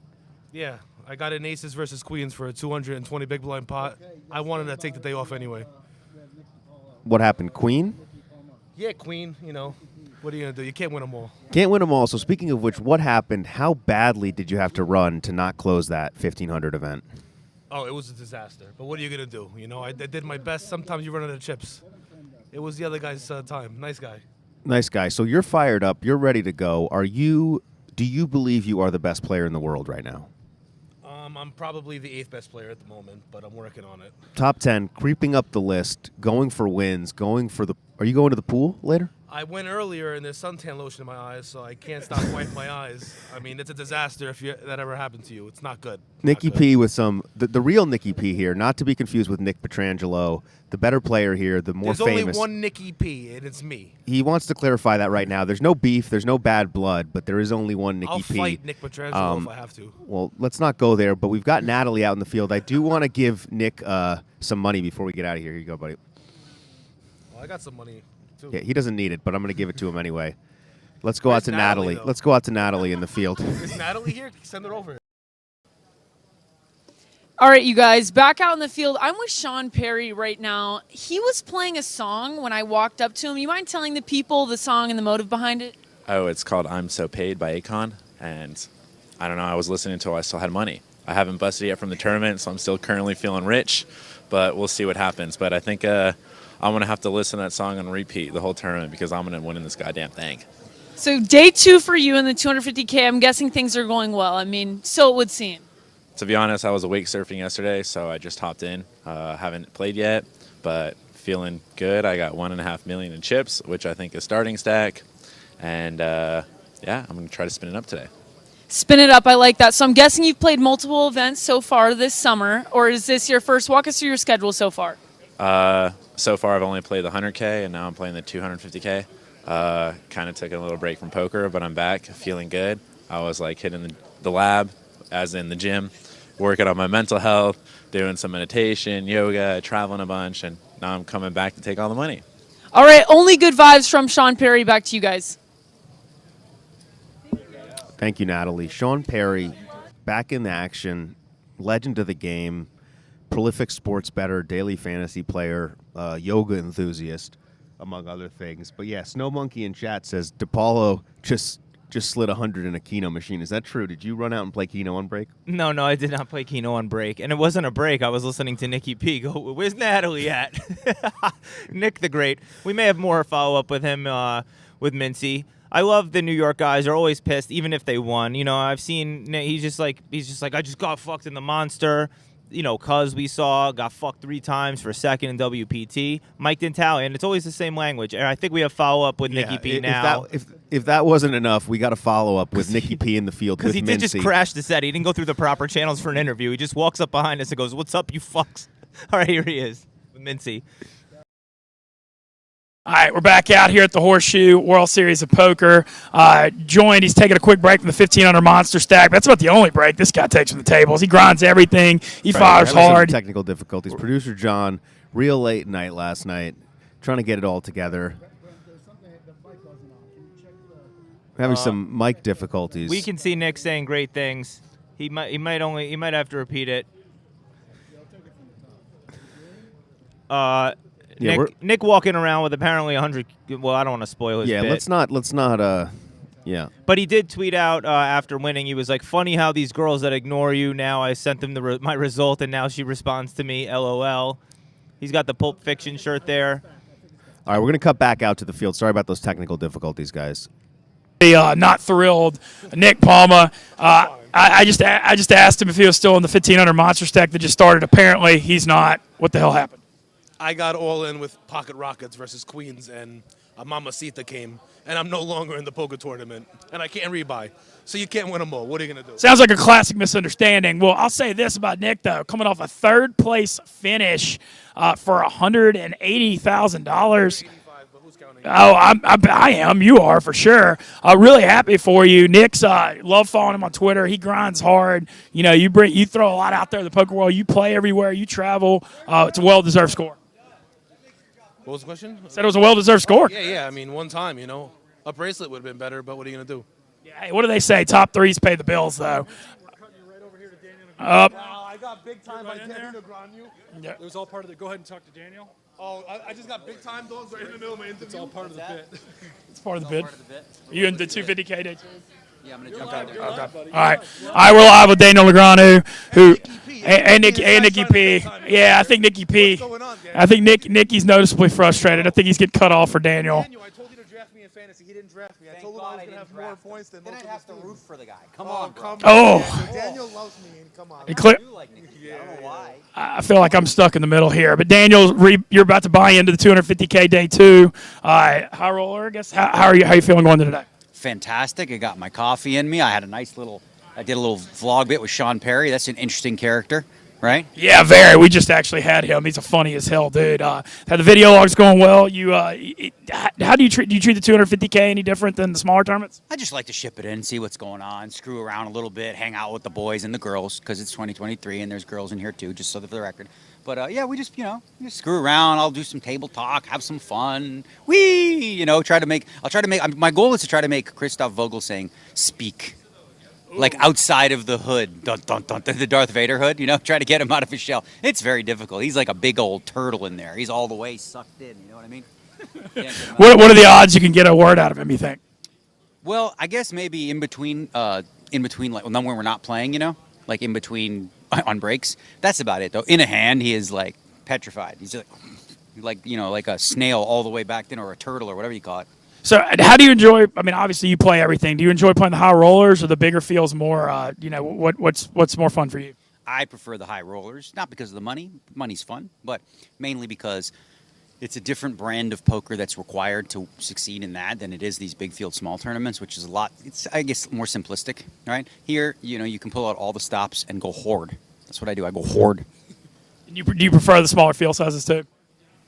Yeah. I got in aces versus queens for a 220 big blind pot. I wanted to take the day off anyway. What happened, queen? Yeah, queen, What are you going to do? You can't win them all. Can't win them all. So speaking of which, what happened? How badly did you have to run to not close that 1,500 event? Oh, it was a disaster. But what are you going to do? I did my best. Sometimes you run out of chips. It was the other guy's time. Nice guy. Nice guy. So you're fired up. You're ready to go. Do do you believe you are the best player in the world right now? I'm probably the 8th best player at the moment, but I'm working on it. Top 10, creeping up the list, going for wins, going for the. Are you going to the pool later? I went earlier and there's suntan lotion in my eyes, so I can't stop wiping my eyes. I mean, it's a disaster if that ever happened to you. It's not good. Nikki P with some the real Nikki P here, not to be confused with Nick Petrangelo, the better player here, the more There's famous. only one Nikki P, and it's me. He wants to clarify that right now. There's no beef, there's no bad blood, but there is only one Nikki I'll P. fight Nick Petrangelo if I have to. Well, let's not go there, but we've got Natalie out in the field. I do want to give Nick some money before we get out of here. Here you go, buddy. Well, I got some money. Yeah, he doesn't need it, but I'm going to give it to him anyway. Let's go out to Natalie, Natalie. Let's go out to Natalie in the field. Is Natalie here? Send her over. All right, you guys, back out in the field. I'm with Sean Perry right now. He was playing a song when I walked up to him. You mind telling the people the song and the motive behind it? Oh, it's called I'm So Paid by Akon, and I don't know, I was listening until I still had money. I haven't busted yet from the tournament, so I'm still currently feeling rich, but we'll see what happens. But I think I'm going to have to listen to that song on repeat the whole tournament because I'm going to win in this goddamn thing. So day 2 for you in the 250K. I'm guessing things are going well. I mean, so it would seem. To be honest, I was awake surfing yesterday, so I just hopped in. Haven't played yet, but feeling good. I got $1.5 million in chips, which I think is starting stack. And yeah, I'm going to try to spin it up today. Spin it up. I like that. So I'm guessing you've played multiple events so far this summer, or is this your first? Walk us through your schedule so far. So far, I've only played the 100K, and now I'm playing the 250K. Kind of took a little break from poker, but I'm back, feeling good. I was like hitting the lab, as in the gym, working on my mental health, doing some meditation, yoga, traveling a bunch, and now I'm coming back to take all the money. All right, only good vibes from Sean Perry. Back to you guys. Thank you, Natalie. Sean Perry, back in action, legend of the game, prolific sports bettor, daily fantasy player, yoga enthusiast, among other things. But yeah, Snow Monkey in chat says DePaulo just slid 100 in a Keno machine. Is that true? Did you run out and play Keno on break? No, I did not play Keno on break. And it wasn't a break. I was listening to Nikki P go, where's Natalie at? Nick the Great. We may have more follow-up with him with Mintzy. I love the New York guys. They're always pissed, even if they won. You know, I've seen he's just like I just got fucked in the monster. You know, Cuz we saw got fucked 3 times for second in WPT. Mike Dintali, and it's always the same language. And I think we have follow up with Nikki P now. If that wasn't enough, we got a follow up with Nikki P in the field because he did Mintzy. just crash the set. He didn't go through the proper channels for an interview. He just walks up behind us and goes, "What's up, you fucks?" All right, here he is with Mintzy. All right, we're back out here at the Horseshoe World Series of Poker. He's taking a quick break from the 1500 Monster Stack. That's about the only break this guy takes from the tables. He grinds everything. He fires hard. Technical difficulties. Producer John, real late night last night, trying to get it all together. We're having some mic difficulties. We can see Nick saying great things. He might have to repeat it. Yeah, Nick walking around with apparently 100. Well, I don't want to spoil his bit. let's not. Yeah. But he did tweet out after winning. He was like, "Funny how these girls that ignore you now. I sent them my result, and now she responds to me. LOL." He's got the Pulp Fiction shirt there. All right, we're gonna cut back out to the field. Sorry about those technical difficulties, guys. Not thrilled. Nick Palma. I just asked him if he was still in the 1500 Monster Stack that just started. Apparently, he's not. What the hell happened? I got all in with Pocket Rockets versus Queens, and a Mamacita came, and I'm no longer in the poker tournament, and I can't rebuy. So you can't win them all. What are you going to do? Sounds like a classic misunderstanding. Well, I'll say this about Nick, though. Coming off a third-place finish for $180,000. Oh, I am. You are, for sure. Really happy for you. Nick's love following him on Twitter. He grinds hard. You know, you throw a lot out there in the poker world. You play everywhere. You travel. It's a well-deserved score. What was the question? Said it was a well-deserved score. Yeah. I mean, one time, a bracelet would have been better, but what are you going to do? Yeah, hey, what do they say? Top threes pay the bills, though. I got big time by Daniel Negreanu. Yeah. It was all part of the. Go ahead and talk to Daniel. Oh, I just got big time dogs right in the middle of my interview. It's all part of the bit. It's part of the bid. Are you in the 250K day? Yeah, I'm going to jump okay. in. Okay. All right, we're live with Daniel Negreanu, and Nikki P. Yeah, I think Nikki P. I think Nikki's noticeably frustrated. I think he's getting cut off for Daniel. draft me in fantasy. He didn't draft me. I told him I was going to have more points than most of have to his root team. for the guy. Come on, bro. Oh. So Daniel loves me, and come on. He clear- I don't know why. I feel like I'm stuck in the middle here. But Daniel, you're about to buy into the 250K day 2. High roller, I guess. How are you? How you feeling going to today? Fantastic. I got my coffee in me. I did a little vlog bit with Sean Perry. That's an interesting character, right? Yeah, very. We just actually had him. He's a funny as hell, dude. Had the video logs going well. You, how do you treat the 250K any different than the smaller tournaments? I just like to ship it in, see what's going on, screw around a little bit, hang out with the boys and the girls because it's 2023 and there's girls in here too, just so for the record. But yeah, we just just screw around. I'll do some table talk, have some fun. I'll try to make. My goal is to try to make Christoph Vogelsang speak. Like outside of the hood, dun, dun, dun, the Darth Vader hood, try to get him out of his shell. It's very difficult. He's like a big old turtle in there. He's all the way sucked in, you know what I mean? What are the odds you can get a word out of him, you think? Well, I guess maybe in between like when we're not playing, like in between on breaks. That's about it, though. In a hand, he is like petrified. He's like a snail all the way back then, or a turtle, or whatever you call it. So how do you enjoy, obviously you play everything. Do you enjoy playing the high rollers or the bigger fields more? What's more fun for you? I prefer the high rollers, not because of the money. Money's fun, but mainly because it's a different brand of poker that's required to succeed in that than it is these big field small tournaments, which is it's, I guess, more simplistic, right? Here, you can pull out all the stops and go hoard. That's what I do. I go hoard. Do you prefer the smaller field sizes too?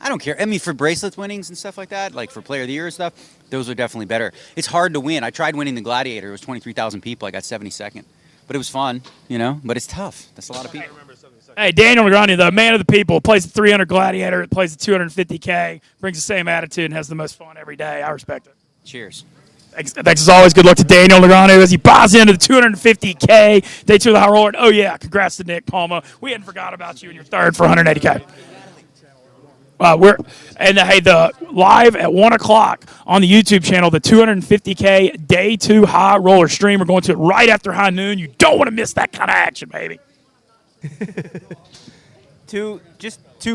I don't care. For bracelet winnings and stuff like that, like for Player of the Year and stuff, those are definitely better. It's hard to win. I tried winning the Gladiator. It was 23,000 people. I got 72nd. But it was fun, but it's tough. That's a lot of people. Hey, Daniel Negreanu, the man of the people, plays the 300 Gladiator, plays the 250K, brings the same attitude and has the most fun every day. I respect it. Cheers. Thanks as always. Good luck to Daniel Negreanu as he buys into the 250K. Day 2 of the high roller. Oh, yeah. Congrats to Nick Palma. We hadn't forgot about you in your third for 180K. The live at 1 o'clock on the YouTube channel, the 250K Day 2 high roller stream. We're going to it right after high noon. You don't want to miss that kind of action, baby. Two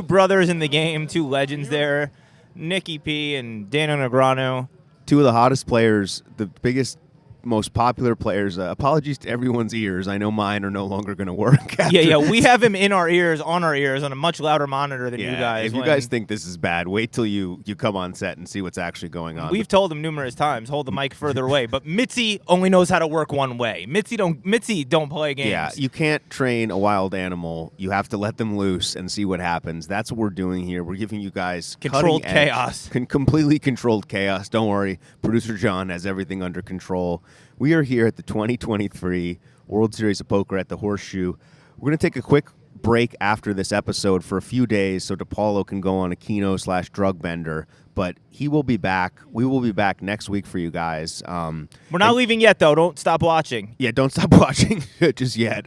brothers in the game, two legends there, Nicky P and Daniel Negreanu. Two of the hottest players, the biggest, most popular players. Apologies to everyone's ears. I know mine are no longer going to work. Yeah. We have him in our ears, on a much louder monitor than you guys. If you guys think this is bad, wait till you come on set and see what's actually going on. We've told him numerous times, hold the mic further away. But Mintzy only knows how to work one way. Mintzy don't play games. Yeah, you can't train a wild animal. You have to let them loose and see what happens. That's what we're doing here. We're giving you guys controlled chaos. Completely controlled chaos. Don't worry. Producer John has everything under control. We are here at the 2023 World Series of Poker at the Horseshoe. We're going to take a quick break after this episode for a few days so DePaulo can go on a Keno/drug bender. But he will be back. We will be back next week for you guys. We're not leaving yet, though. Don't stop watching. Yeah, don't stop watching just yet.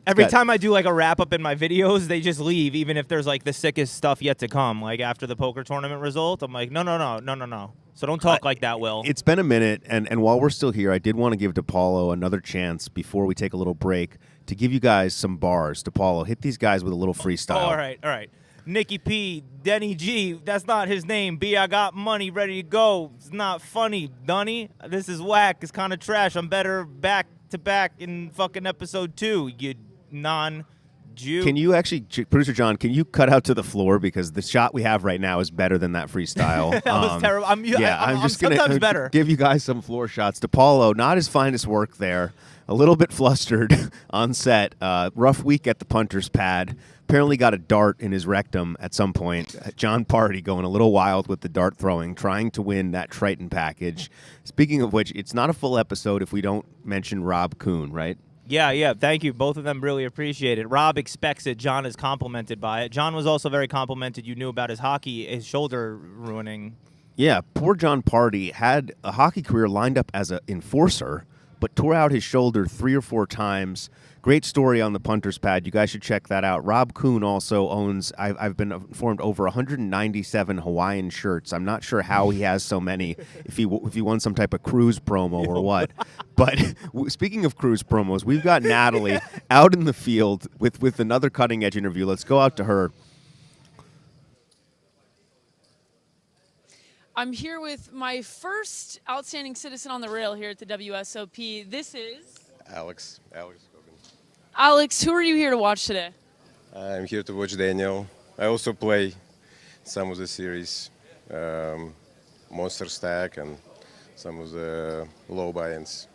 Every time I do like a wrap-up in my videos, they just leave, even if there's like the sickest stuff yet to come. Like after the poker tournament result, I'm like, no. So don't talk like that, Will. It's been a minute, and while we're still here, I did want to give DePaulo another chance before we take a little break to give you guys some bars. DePaulo, hit these guys with a little freestyle. All right. Nicky P, Denny G, that's not his name. B, I got money ready to go. It's not funny, Dunny. This is whack. It's kind of trash. I'm better back to back in fucking episode 2, you non-Jew. Can you actually, Producer John, can you cut out to the floor because the shot we have right now is better than that freestyle. That was terrible. I'm just going sometimes to better. Give you guys some floor shots. DePaulo, not his finest work there. A little bit flustered on set. Rough week at the punter's pad. Apparently got a dart in his rectum at some point. John Party going a little wild with the dart throwing, trying to win that Triton package. Speaking of which, it's not a full episode if we don't mention Rob Kuhn, right? Yeah. Thank you. Both of them really appreciate it. Rob expects it. John is complimented by it. John was also very complimented. You knew about his shoulder ruining. Yeah, poor John Party had a hockey career lined up as an enforcer, but tore out his shoulder 3 or 4 times. Great story on the punter's pad. You guys should check that out. Rob Kuhn also owns, I've been informed, over 197 Hawaiian shirts. I'm not sure how he has so many, if he won some type of cruise promo or what. But speaking of cruise promos, we've got Natalie out in the field with another cutting-edge interview. Let's go out to her. I'm here with my first outstanding citizen on the rail here at the WSOP. This is Alex. Alex. Who are you here to watch today? I'm here to watch Daniel. I also play some of the series, Monster Stack and some of the low buy-ins.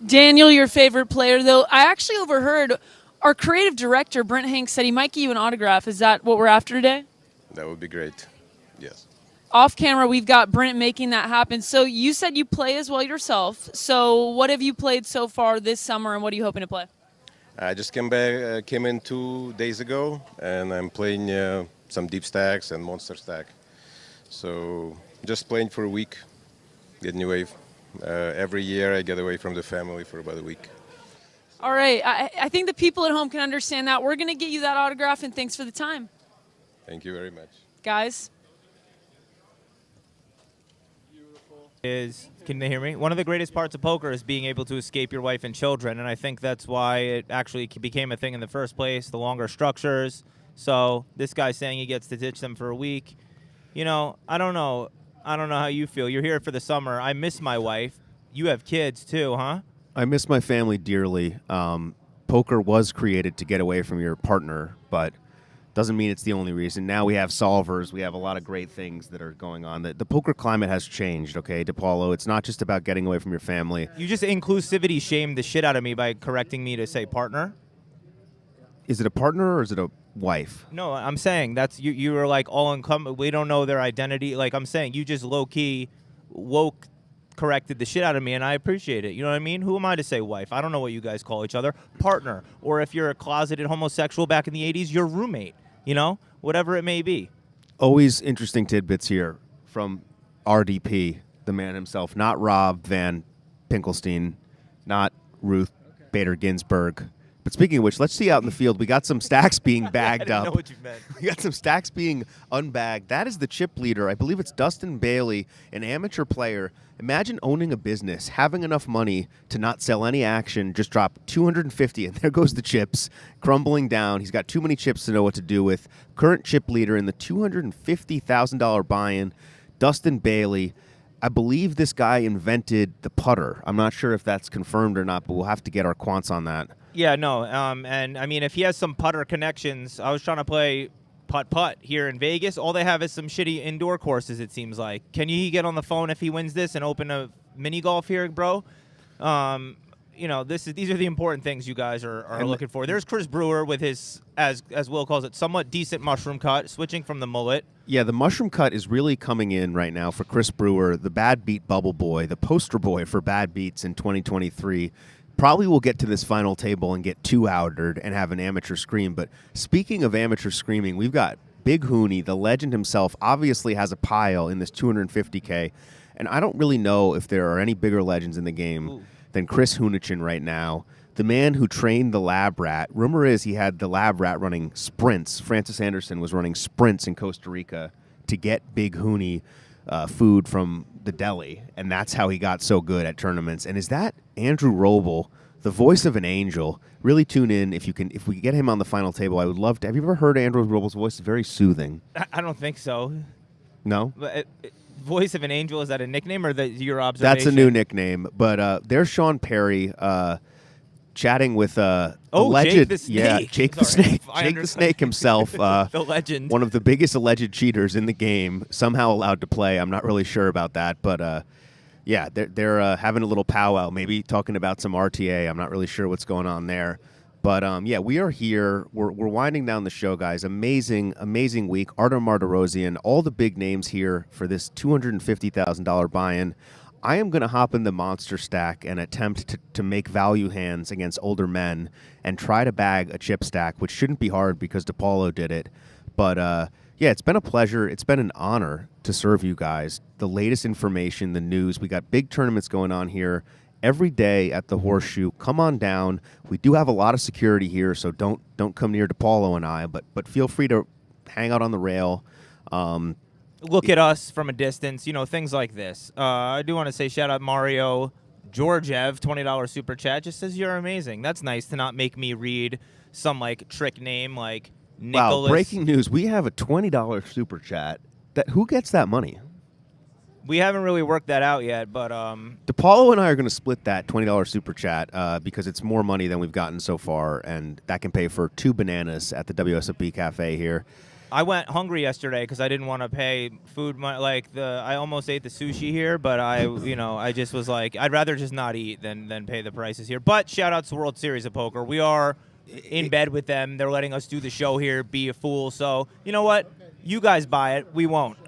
Daniel, your favorite player, though. I actually overheard our creative director, Brent Hanks, said he might give you an autograph. Is that what we're after today? That would be great. Yes. Off camera, we've got Brent making that happen. So you said you play as well yourself. So what have you played so far this summer, and what are you hoping to play? I just came in 2 days ago, and I'm playing some deep stacks and monster stack. So just playing for a week, getting away. Every year I get away from the family for about a week. All right. I think the people at home can understand that. We're going to get you that autograph, and thanks for the time. Thank you very much. Guys. Can they hear me? One of the greatest parts of poker is being able to escape your wife and children, and I think that's why it actually became a thing in the first place, the longer structures. So this guy's saying he gets to ditch them for a week. You know, I don't know how you feel. You're here for the summer. I miss my wife. You have kids too, huh? I miss my family dearly. Poker was created to get away from your partner, but doesn't mean it's the only reason. Now we have solvers. We have a lot of great things that are going on. The poker climate has changed, okay, DePaulo? It's not just about getting away from your family. You just inclusivity shamed the shit out of me by correcting me to say partner. Is it a partner or is it a wife? No, I'm saying that's you were like all encompassing. We don't know their identity. Like I'm saying, you just low key woke corrected the shit out of me, and I appreciate it. You know what I mean? Who am I to say wife? I don't know what you guys call each other. Partner, or if you're a closeted homosexual back in the 80s, your roommate. You know, whatever it may be. Always interesting tidbits here from RDP, the man himself, not Rob Van Pinkelstein, not Ruth Bader Ginsburg. But speaking of which, let's see out in the field. We got some stacks being bagged I up. know what you meant. We got some stacks being unbagged. That is the chip leader. I believe it's Dustin Bailey, an amateur player. Imagine owning a business, having enough money to not sell any action, just drop 250, and there goes the chips, crumbling down. He's got too many chips to know what to do with. Current chip leader in the $250,000 buy-in, Dustin Bailey. I believe this guy invented the putter. I'm not sure if that's confirmed or not, but we'll have to get our quants on that. Yeah, no, and I mean, if he has some putter connections, I was trying to play putt-putt here in Vegas. All they have is some shitty indoor courses, it seems like. Can he get on the phone if he wins this and open a mini golf here, bro? You know, these are the important things you guys are looking for. There's Chris Brewer with his, as Will calls it, somewhat decent mushroom cut, switching from the mullet. Yeah, the mushroom cut is really coming in right now for Chris Brewer, the bad beat bubble boy, the poster boy for bad beats in 2023. Probably will get to this final table and get two-outered and have an amateur scream. But speaking of amateur screaming, we've got Big Hooney, the legend himself, obviously has a pile in this 250K. And I don't really know if there are any bigger legends in the game than Chris Hunichin right now. The man who trained the lab rat. Rumor is he had the lab rat running sprints. Francis Anderson was running sprints in Costa Rica to get Big Hooney food from the deli, and that's how he got so good at tournaments. And is that Andrew Roble, the voice of an angel? Really tune in if we get him on the final table. I would love to. Have you ever heard Andrew Roble's voice? It's very soothing. I don't think so. No? But voice of an angel, is that a nickname or your observation? That's a new nickname. But there's Sean Perry chatting with alleged, Jake the Snake. Yeah, Jake the Snake. Jake the Snake himself, the legend, one of the biggest alleged cheaters in the game, somehow allowed to play. I'm not really sure about that, but yeah, they're having a little powwow, maybe talking about some RTA. I'm not really sure what's going on there, but yeah, we are here. We're winding down the show, guys. Amazing week. Artem Martirosyan, all the big names here for this $250,000 buy-in. I am going to hop in the monster stack and attempt to make value hands against older men and try to bag a chip stack, which shouldn't be hard because DePaulo did it. But, yeah, it's been a pleasure. It's been an honor to serve you guys. The latest information, the news. We got big tournaments going on here every day at the Horseshoe. Come on down. We do have a lot of security here, so don't come near DePaulo and I, but feel free to hang out on the rail. Look at us from a distance, you know, things like this. I do want to say shout out Mario Georgiev, $20 super chat, just says you're amazing. That's nice to not make me read some like trick name like Nicholas. Wow, breaking news. We have a $20 super chat. Who gets that money? We haven't really worked that out yet, but DePaulo and I are going to split that $20 super chat because it's more money than we've gotten so far, and that can pay for 2 bananas at the WSOP cafe here. I went hungry yesterday because I didn't want to pay food I almost ate the sushi here, but I just was like, I'd rather just not eat than pay the prices here. But shout out to World Series of Poker. We are in bed with them. They're letting us do the show here, be a fool. So you know what? You guys buy it. We won't.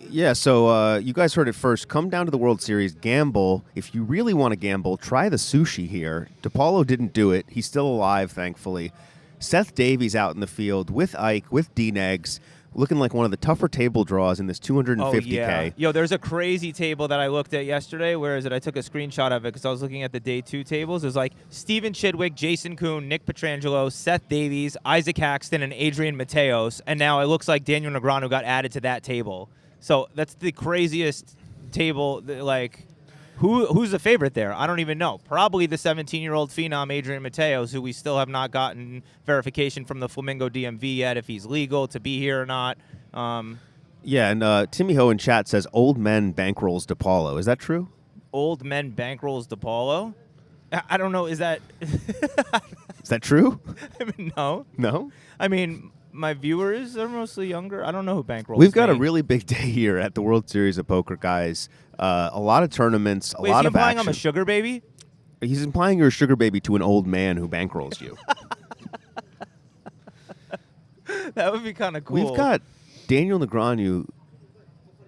Yeah, so you guys heard it first. Come down to the World Series, gamble. If you really want to gamble, try the sushi here. DePaulo didn't do it. He's still alive, thankfully. Seth Davies out in the field with Ike, with D-Negs, looking like one of the tougher table draws in this 250K. Oh, yeah. Yo, there's a crazy table that I looked at yesterday. Where is it? I took a screenshot of it because I was looking at the day 2 tables. It was like Steven Chidwick, Jason Kuhn, Nick Petrangelo, Seth Davies, Isaac Haxton, and Adrian Mateos. And now it looks like Daniel Negreanu got added to that table. So that's the craziest table. Who's the favorite there? I don't even know. Probably the 17-year-old phenom Adrian Mateos, who we still have not gotten verification from the Flamingo DMV yet if he's legal to be here or not. Yeah, and Timmy Ho in chat says old men bankrolls DePaulo. Is that true? Old men bankrolls DePaulo? I don't know. Is that Is that true? I mean, no. No? I mean, my viewers are mostly younger. I don't know who bankrolls. We've got a really big day here at the World Series of Poker, guys. A lot of tournaments, a Wait, lot is he of implying action. I'm a sugar baby? He's implying you're a sugar baby to an old man who bankrolls you. That would be kind of cool. We've got Daniel Negreanu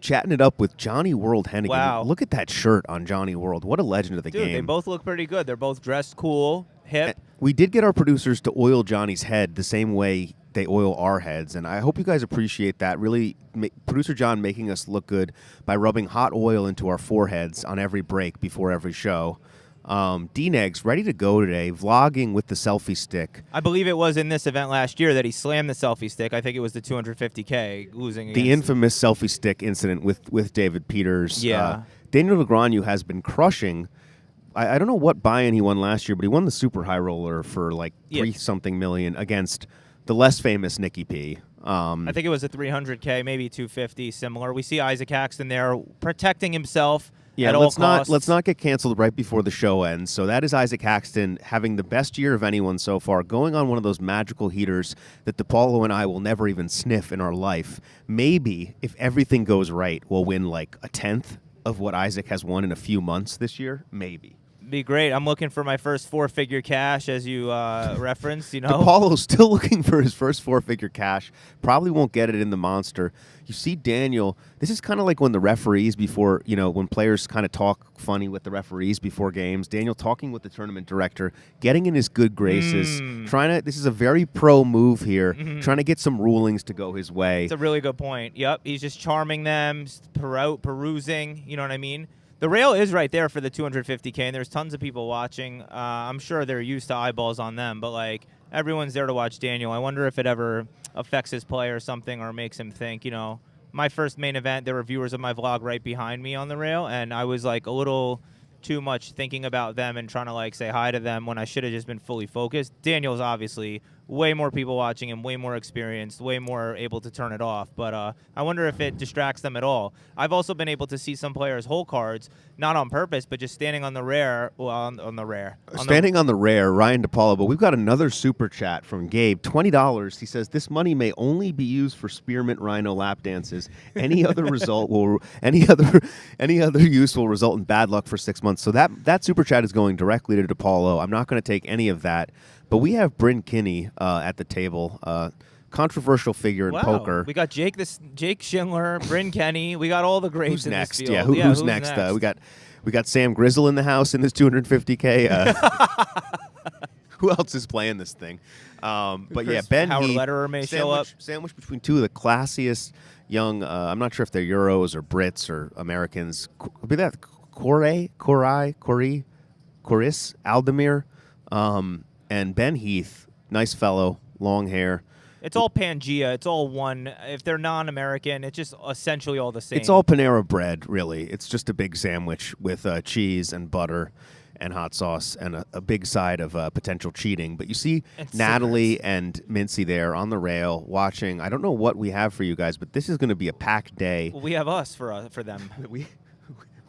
chatting it up with Johnny World Hennigan. Wow. Look at that shirt on Johnny World. What a legend of the Dude, game. they both look pretty good. They're both dressed cool, hip. We did get our producers to oil Johnny's head the same way they oil our heads, and I hope you guys appreciate that. Really, producer John making us look good by rubbing hot oil into our foreheads on every break before every show. D-Negs ready to go today, vlogging with the selfie stick. I believe it was in this event last year that he slammed the selfie stick. I think it was the 250K losing The against infamous selfie stick incident with David Peters. Yeah. Daniel Negreanu has been crushing. I don't know what buy-in he won last year, but he won the super high roller for like 3-something million against the less famous Nicky P. I think it was a 300K, maybe 250, similar. We see Isaac Haxton there protecting himself at all costs. Let's not get canceled right before the show ends. So that is Isaac Haxton having the best year of anyone so far, going on one of those magical heaters that DePaulo and I will never even sniff in our life. Maybe, if everything goes right, we'll win like a tenth of what Isaac has won in a few months this year. Maybe. Be great. I'm looking for my first 4-figure cash, as you referenced. You know, DePaulo's still looking for his first 4-figure cash. Probably won't get it in the Monster. You see Daniel. This is kind of like when the referees before, when players kind of talk funny with the referees before games. Daniel talking with the tournament director, getting in his good graces, this is a very pro move here, trying to get some rulings to go his way. It's a really good point. Yep, he's just charming them, perusing. You know what I mean? The rail is right there for the 250K, and there's tons of people watching. I'm sure they're used to eyeballs on them, but everyone's there to watch Daniel. I wonder if it ever affects his play or something, or makes him think. My first main event, there were viewers of my vlog right behind me on the rail, and I was a little too much thinking about them and trying to say hi to them when I should have just been fully focused. Daniel's obviously way more people watching him, way more experienced, way more able to turn it off. But I wonder if it distracts them at all. I've also been able to see some players hold cards, not on purpose, but just standing on the rare. Well, on the rare. Standing on the rare, Ryan DePaulo. But we've got another super chat from Gabe, $20. He says this money may only be used for spearmint rhino lap dances. Any other any other use will result in bad luck for 6 months. So that super chat is going directly to DePaulo. I'm not going to take any of that. But we have Bryn Kinney at the table, controversial figure in poker. We got Jake Schindler, Bryn Kenny. We got all the greats Who's in next? this field. Yeah, who's next? We got Sam Grizzle in the house in this 250K. Who else is playing this thing? But yeah, Ben Howard Heath, Lederer may show up. Sandwiched between two of the classiest young. I'm not sure if they're Euros or Brits or Americans. Could be that Coris, Aldemir. And Ben Heath, nice fellow, long hair. It's all Pangea. It's all one. If they're non-American, it's just essentially all the same. It's all Panera bread, really. It's just a big sandwich with cheese and butter. and hot sauce and a big side of potential cheating. But you see And Natalie and Mintzy there on the rail watching. I don't know what we have for you guys, but this is going to be a packed day. Well, we have us for them.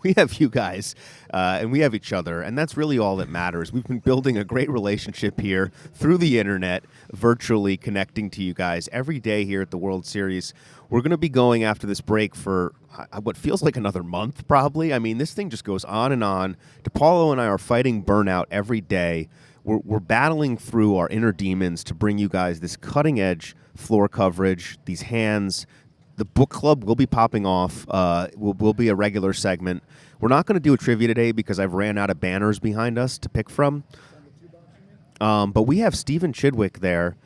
We have you guys, and we have each other, and that's really all that matters. We've been building a great relationship here through the internet, virtually connecting to you guys every day here at the World Series. We're going to be going after this break for what feels like another month, probably. I mean, this thing just goes on and on. DePaulo and I are fighting burnout every day. We're battling through our inner demons to bring you guys this cutting-edge floor coverage, these hands. The book club will be popping off. Will be a regular segment. We're not going to do a trivia today because I've ran out of banners behind us to pick from. But we have Stephen Chidwick there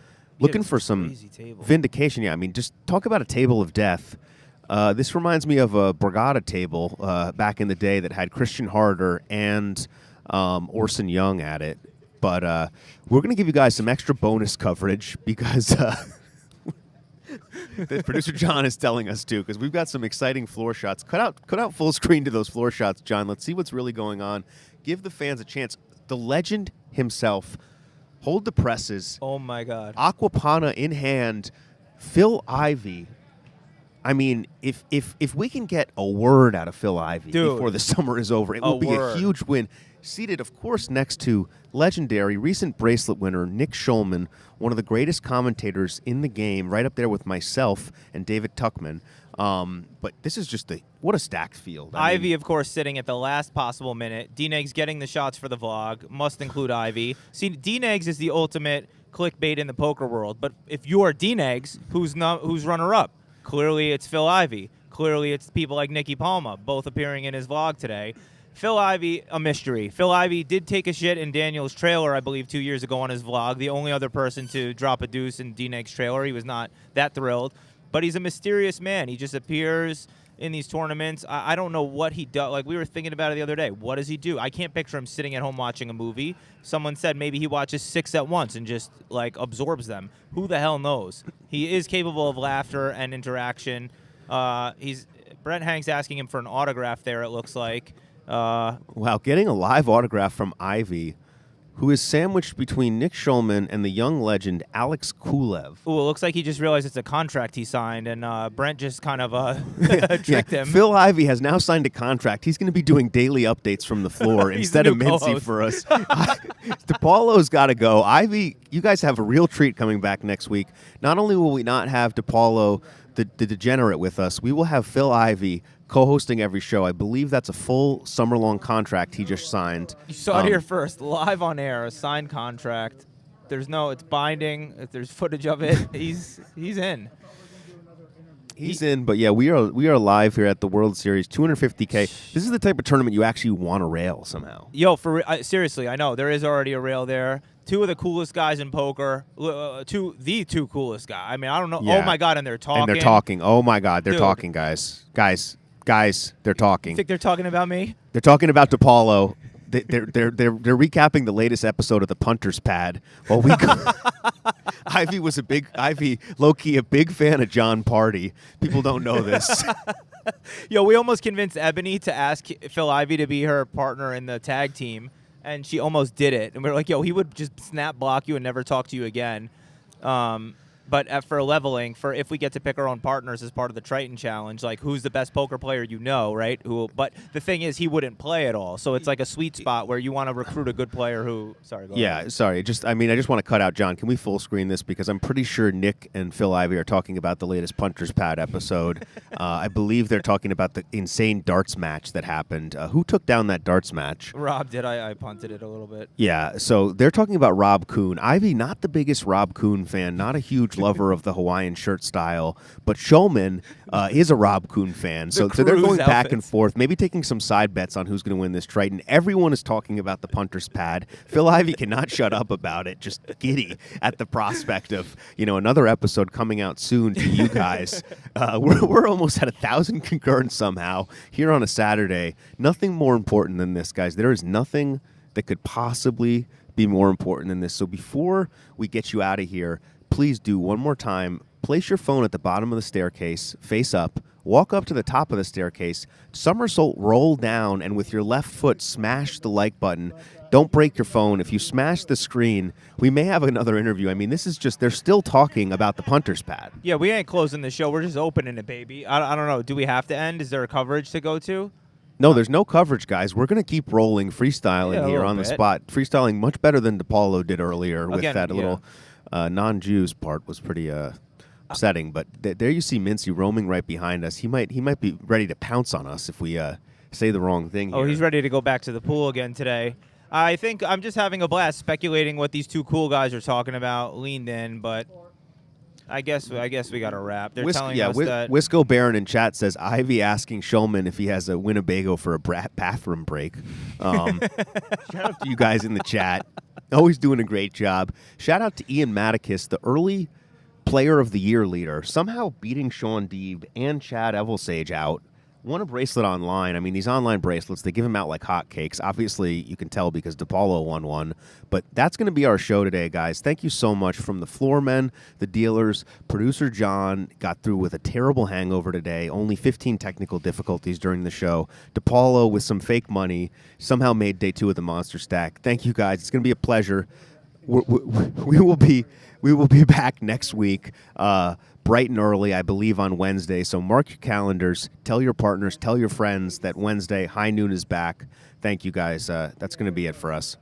looking for some vindication. Yeah, I mean, just talk about a table of death. This reminds me of a Borgata table back in the day that had Christian Harder and Orson Young at it. But we're going to give you guys some extra bonus coverage because the producer John is telling us to, because we've got some exciting floor shots. Cut out full screen to those floor shots, John. Let's see what's really going on. Give the fans a chance. The legend himself, hold the presses. Oh my God. Aquapana in hand, Phil Ivey. I mean, if we can get a word out of Phil Ivey before the summer is over, it will be a huge win. Seated, of course, next to legendary recent bracelet winner Nick Schulman, one of the greatest commentators in the game, right up there with myself and David Tuckman. But this is just what a stacked field. Ivy, of course, sitting at the last possible minute. D-Negs getting the shots for the vlog. Must include Ivy. See, D-Negs is the ultimate clickbait in the poker world. But if you are D-Negs, who's runner-up? Clearly, it's Phil Ivey. Clearly, it's people like Nicky Palma, both appearing in his vlog today. Phil Ivey, a mystery. Phil Ivey did take a shit in Daniel's trailer, I believe, 2 years ago on his vlog. The only other person to drop a deuce in D-Neg's trailer. He was not that thrilled. But he's a mysterious man. He just appears in these tournaments. I don't know what he does. Like, we were thinking about it the other day. What does he do? I can't picture him sitting at home watching a movie. Someone said maybe he watches 6 at once and just, like, absorbs them. Who the hell knows? He is capable of laughter and interaction. Brent Hank's asking him for an autograph there, it looks like. Wow, getting a live autograph from Ivy, who is sandwiched between Nick Schulman and the young legend Alex Kulev. Ooh, it looks like he just realized it's a contract he signed, and Brent just kind of tricked him. Phil Ivey has now signed a contract. He's going to be doing daily updates from the floor instead of Mintzy for us. DePaulo's got to go. Ivy, you guys have a real treat coming back next week. Not only will we not have DePaulo, the degenerate, with us, we will have Phil Ivey co-hosting every show. I believe that's a full summer-long contract he just signed. You saw it here first, live on air, a signed contract. It's binding. If there's footage of it, he's in. He's in, but yeah, we are live here at the World Series, 250K. This is the type of tournament you actually want to rail somehow. Yo, seriously, I know there is already a rail there. Two of the coolest guys in poker. The two coolest guys. I mean, I don't know. Yeah. Oh my God, and they're talking. And they're talking. Oh my God, they're talking, guys. Guys, they're talking. You think they're talking about me? They're talking about DePaulo. They're recapping the latest episode of the Punter's Pad. While Ivy was low-key a big fan of John Party. People don't know this. Yo, we almost convinced Ebony to ask Phil Ivey to be her partner in the tag team, and she almost did it. And we were like, yo, he would just snap block you and never talk to you again. But for leveling, for if we get to pick our own partners as part of the Triton Challenge, like who's the best poker player you know, right? But the thing is, he wouldn't play at all. So it's like a sweet spot where you want to recruit a good player who. Sorry. Go ahead. Sorry. I just want to cut out John. Can we full screen this, because I'm pretty sure Nick and Phil Ivey are talking about the latest Punter's Pad episode. I believe they're talking about the insane darts match that happened. Who took down that darts match? Rob did. I punted it a little bit. Yeah. So they're talking about Rob Kuhn. Ivy, not the biggest Rob Kuhn fan, not a huge lover of the Hawaiian shirt style, but Schulman is a Rob Kuhn fan. So they're going back and forth, maybe taking some side bets on who's going to win this Triton. Everyone is talking about the Punter's Pad. Phil Ivey cannot shut up about it, just giddy at the prospect of another episode coming out soon to you guys. We're almost at 1,000 concurrents somehow here on a Saturday. Nothing more important than this, guys. There is nothing that could possibly be more important than this. So before we get you out of here, please do one more time place your phone at the bottom of the staircase, face up, walk up to the top of the staircase, somersault roll down, and with your left foot smash the like button. Don't break your phone. If you smash the screen, we may have another interview. I mean, this is just, they're still talking about the punter's pad. Yeah, we ain't closing the show. We're just opening it, baby. I don't know. Do we have to end? Is there a coverage to go to? No, there's no coverage, guys. We're going to keep rolling, freestyling Yeah, a here little on the bit. spot. Freestyling much better than DePaulo did earlier with Again, that little non-Jews part was pretty upsetting. But there you see Mintzy roaming right behind us. He might be ready to pounce on us if we say the wrong thing here. Oh, he's ready to go back to the pool again today. I think I'm just having a blast speculating what these two cool guys are talking about, leaned in, but I guess we got to wrap. They're telling us that Wisco Baron in chat says Ivy asking Shulman if he has a Winnebago for a bathroom break. Shout out to you guys in the chat. Always doing a great job. Shout out to Ian Maticus, the early player of the year leader, somehow beating Sean Deeb and Chad Evelsage out. Won a bracelet online. I mean, these online bracelets, they give them out like hotcakes. Obviously, you can tell because DePaulo won one. But that's going to be our show today, guys. Thank you so much from the floor men, the dealers. Producer John got through with a terrible hangover today. Only 15 technical difficulties during the show. DePaulo with some fake money somehow made day 2 of the Monster Stack. Thank you, guys. It's going to be a pleasure. We will be back next week. Bright and early, I believe, on Wednesday. So mark your calendars. Tell your partners, tell your friends that Wednesday, high noon is back. Thank you, guys. That's going to be it for us.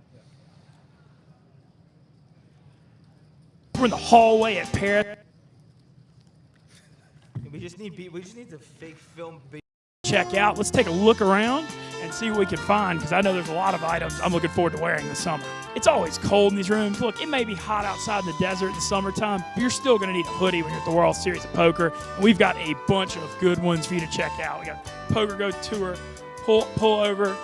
We're in the hallway at Paris. we just need the fake film. Check out. Let's take a look around and see what we can find, because I know there's a lot of items I'm looking forward to wearing this summer. It's always cold in these rooms. Look, it may be hot outside in the desert in the summertime, but you're still going to need a hoodie when you're at the World Series of Poker. And we've got a bunch of good ones for you to check out. We got PokerGO Tour, pull over.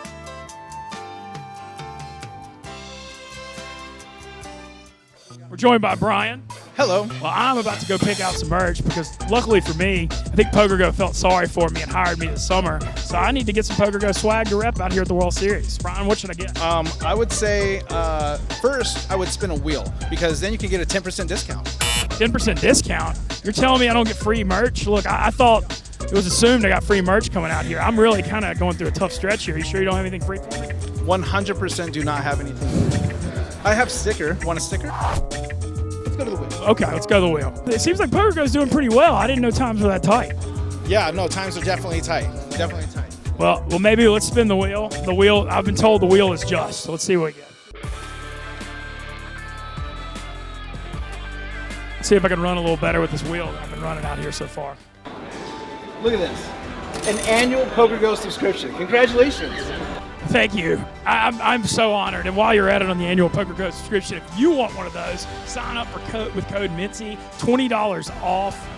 We're joined by Brian. Hello. Well, I'm about to go pick out some merch because luckily for me, I think PokerGO felt sorry for me and hired me this summer. So I need to get some PokerGO swag to rep out here at the World Series. Brian, what should I get? I would say first I would spin a wheel because then you can get a 10% discount. 10% discount? You're telling me I don't get free merch? Look, I thought it was assumed I got free merch coming out here. I'm really kind of going through a tough stretch here. You sure you don't have anything free for me? 100% do not have anything. I have sticker. Want a sticker? Let's go to the wheel. Okay, let's go to the wheel. It seems like PokerGo's doing pretty well. I didn't know times were that tight. Yeah, no, times are definitely tight. Definitely tight. Well, maybe let's spin the wheel. The wheel, I've been told the wheel is just. So let's see what we get. Let's see if I can run a little better with this wheel that I've been running out here so far. Look at this. An annual PokerGo subscription. Congratulations. Thank you. I'm so honored. And while you're at it on the annual PokerGo subscription, if you want one of those, sign up with code Mintzy, $20 off.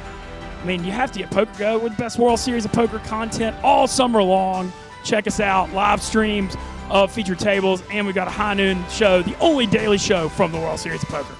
I mean, you have to get PokerGo. We're the best World Series of Poker content all summer long. Check us out. Live streams of featured tables, and we've got a high noon show, the only daily show from the World Series of Poker.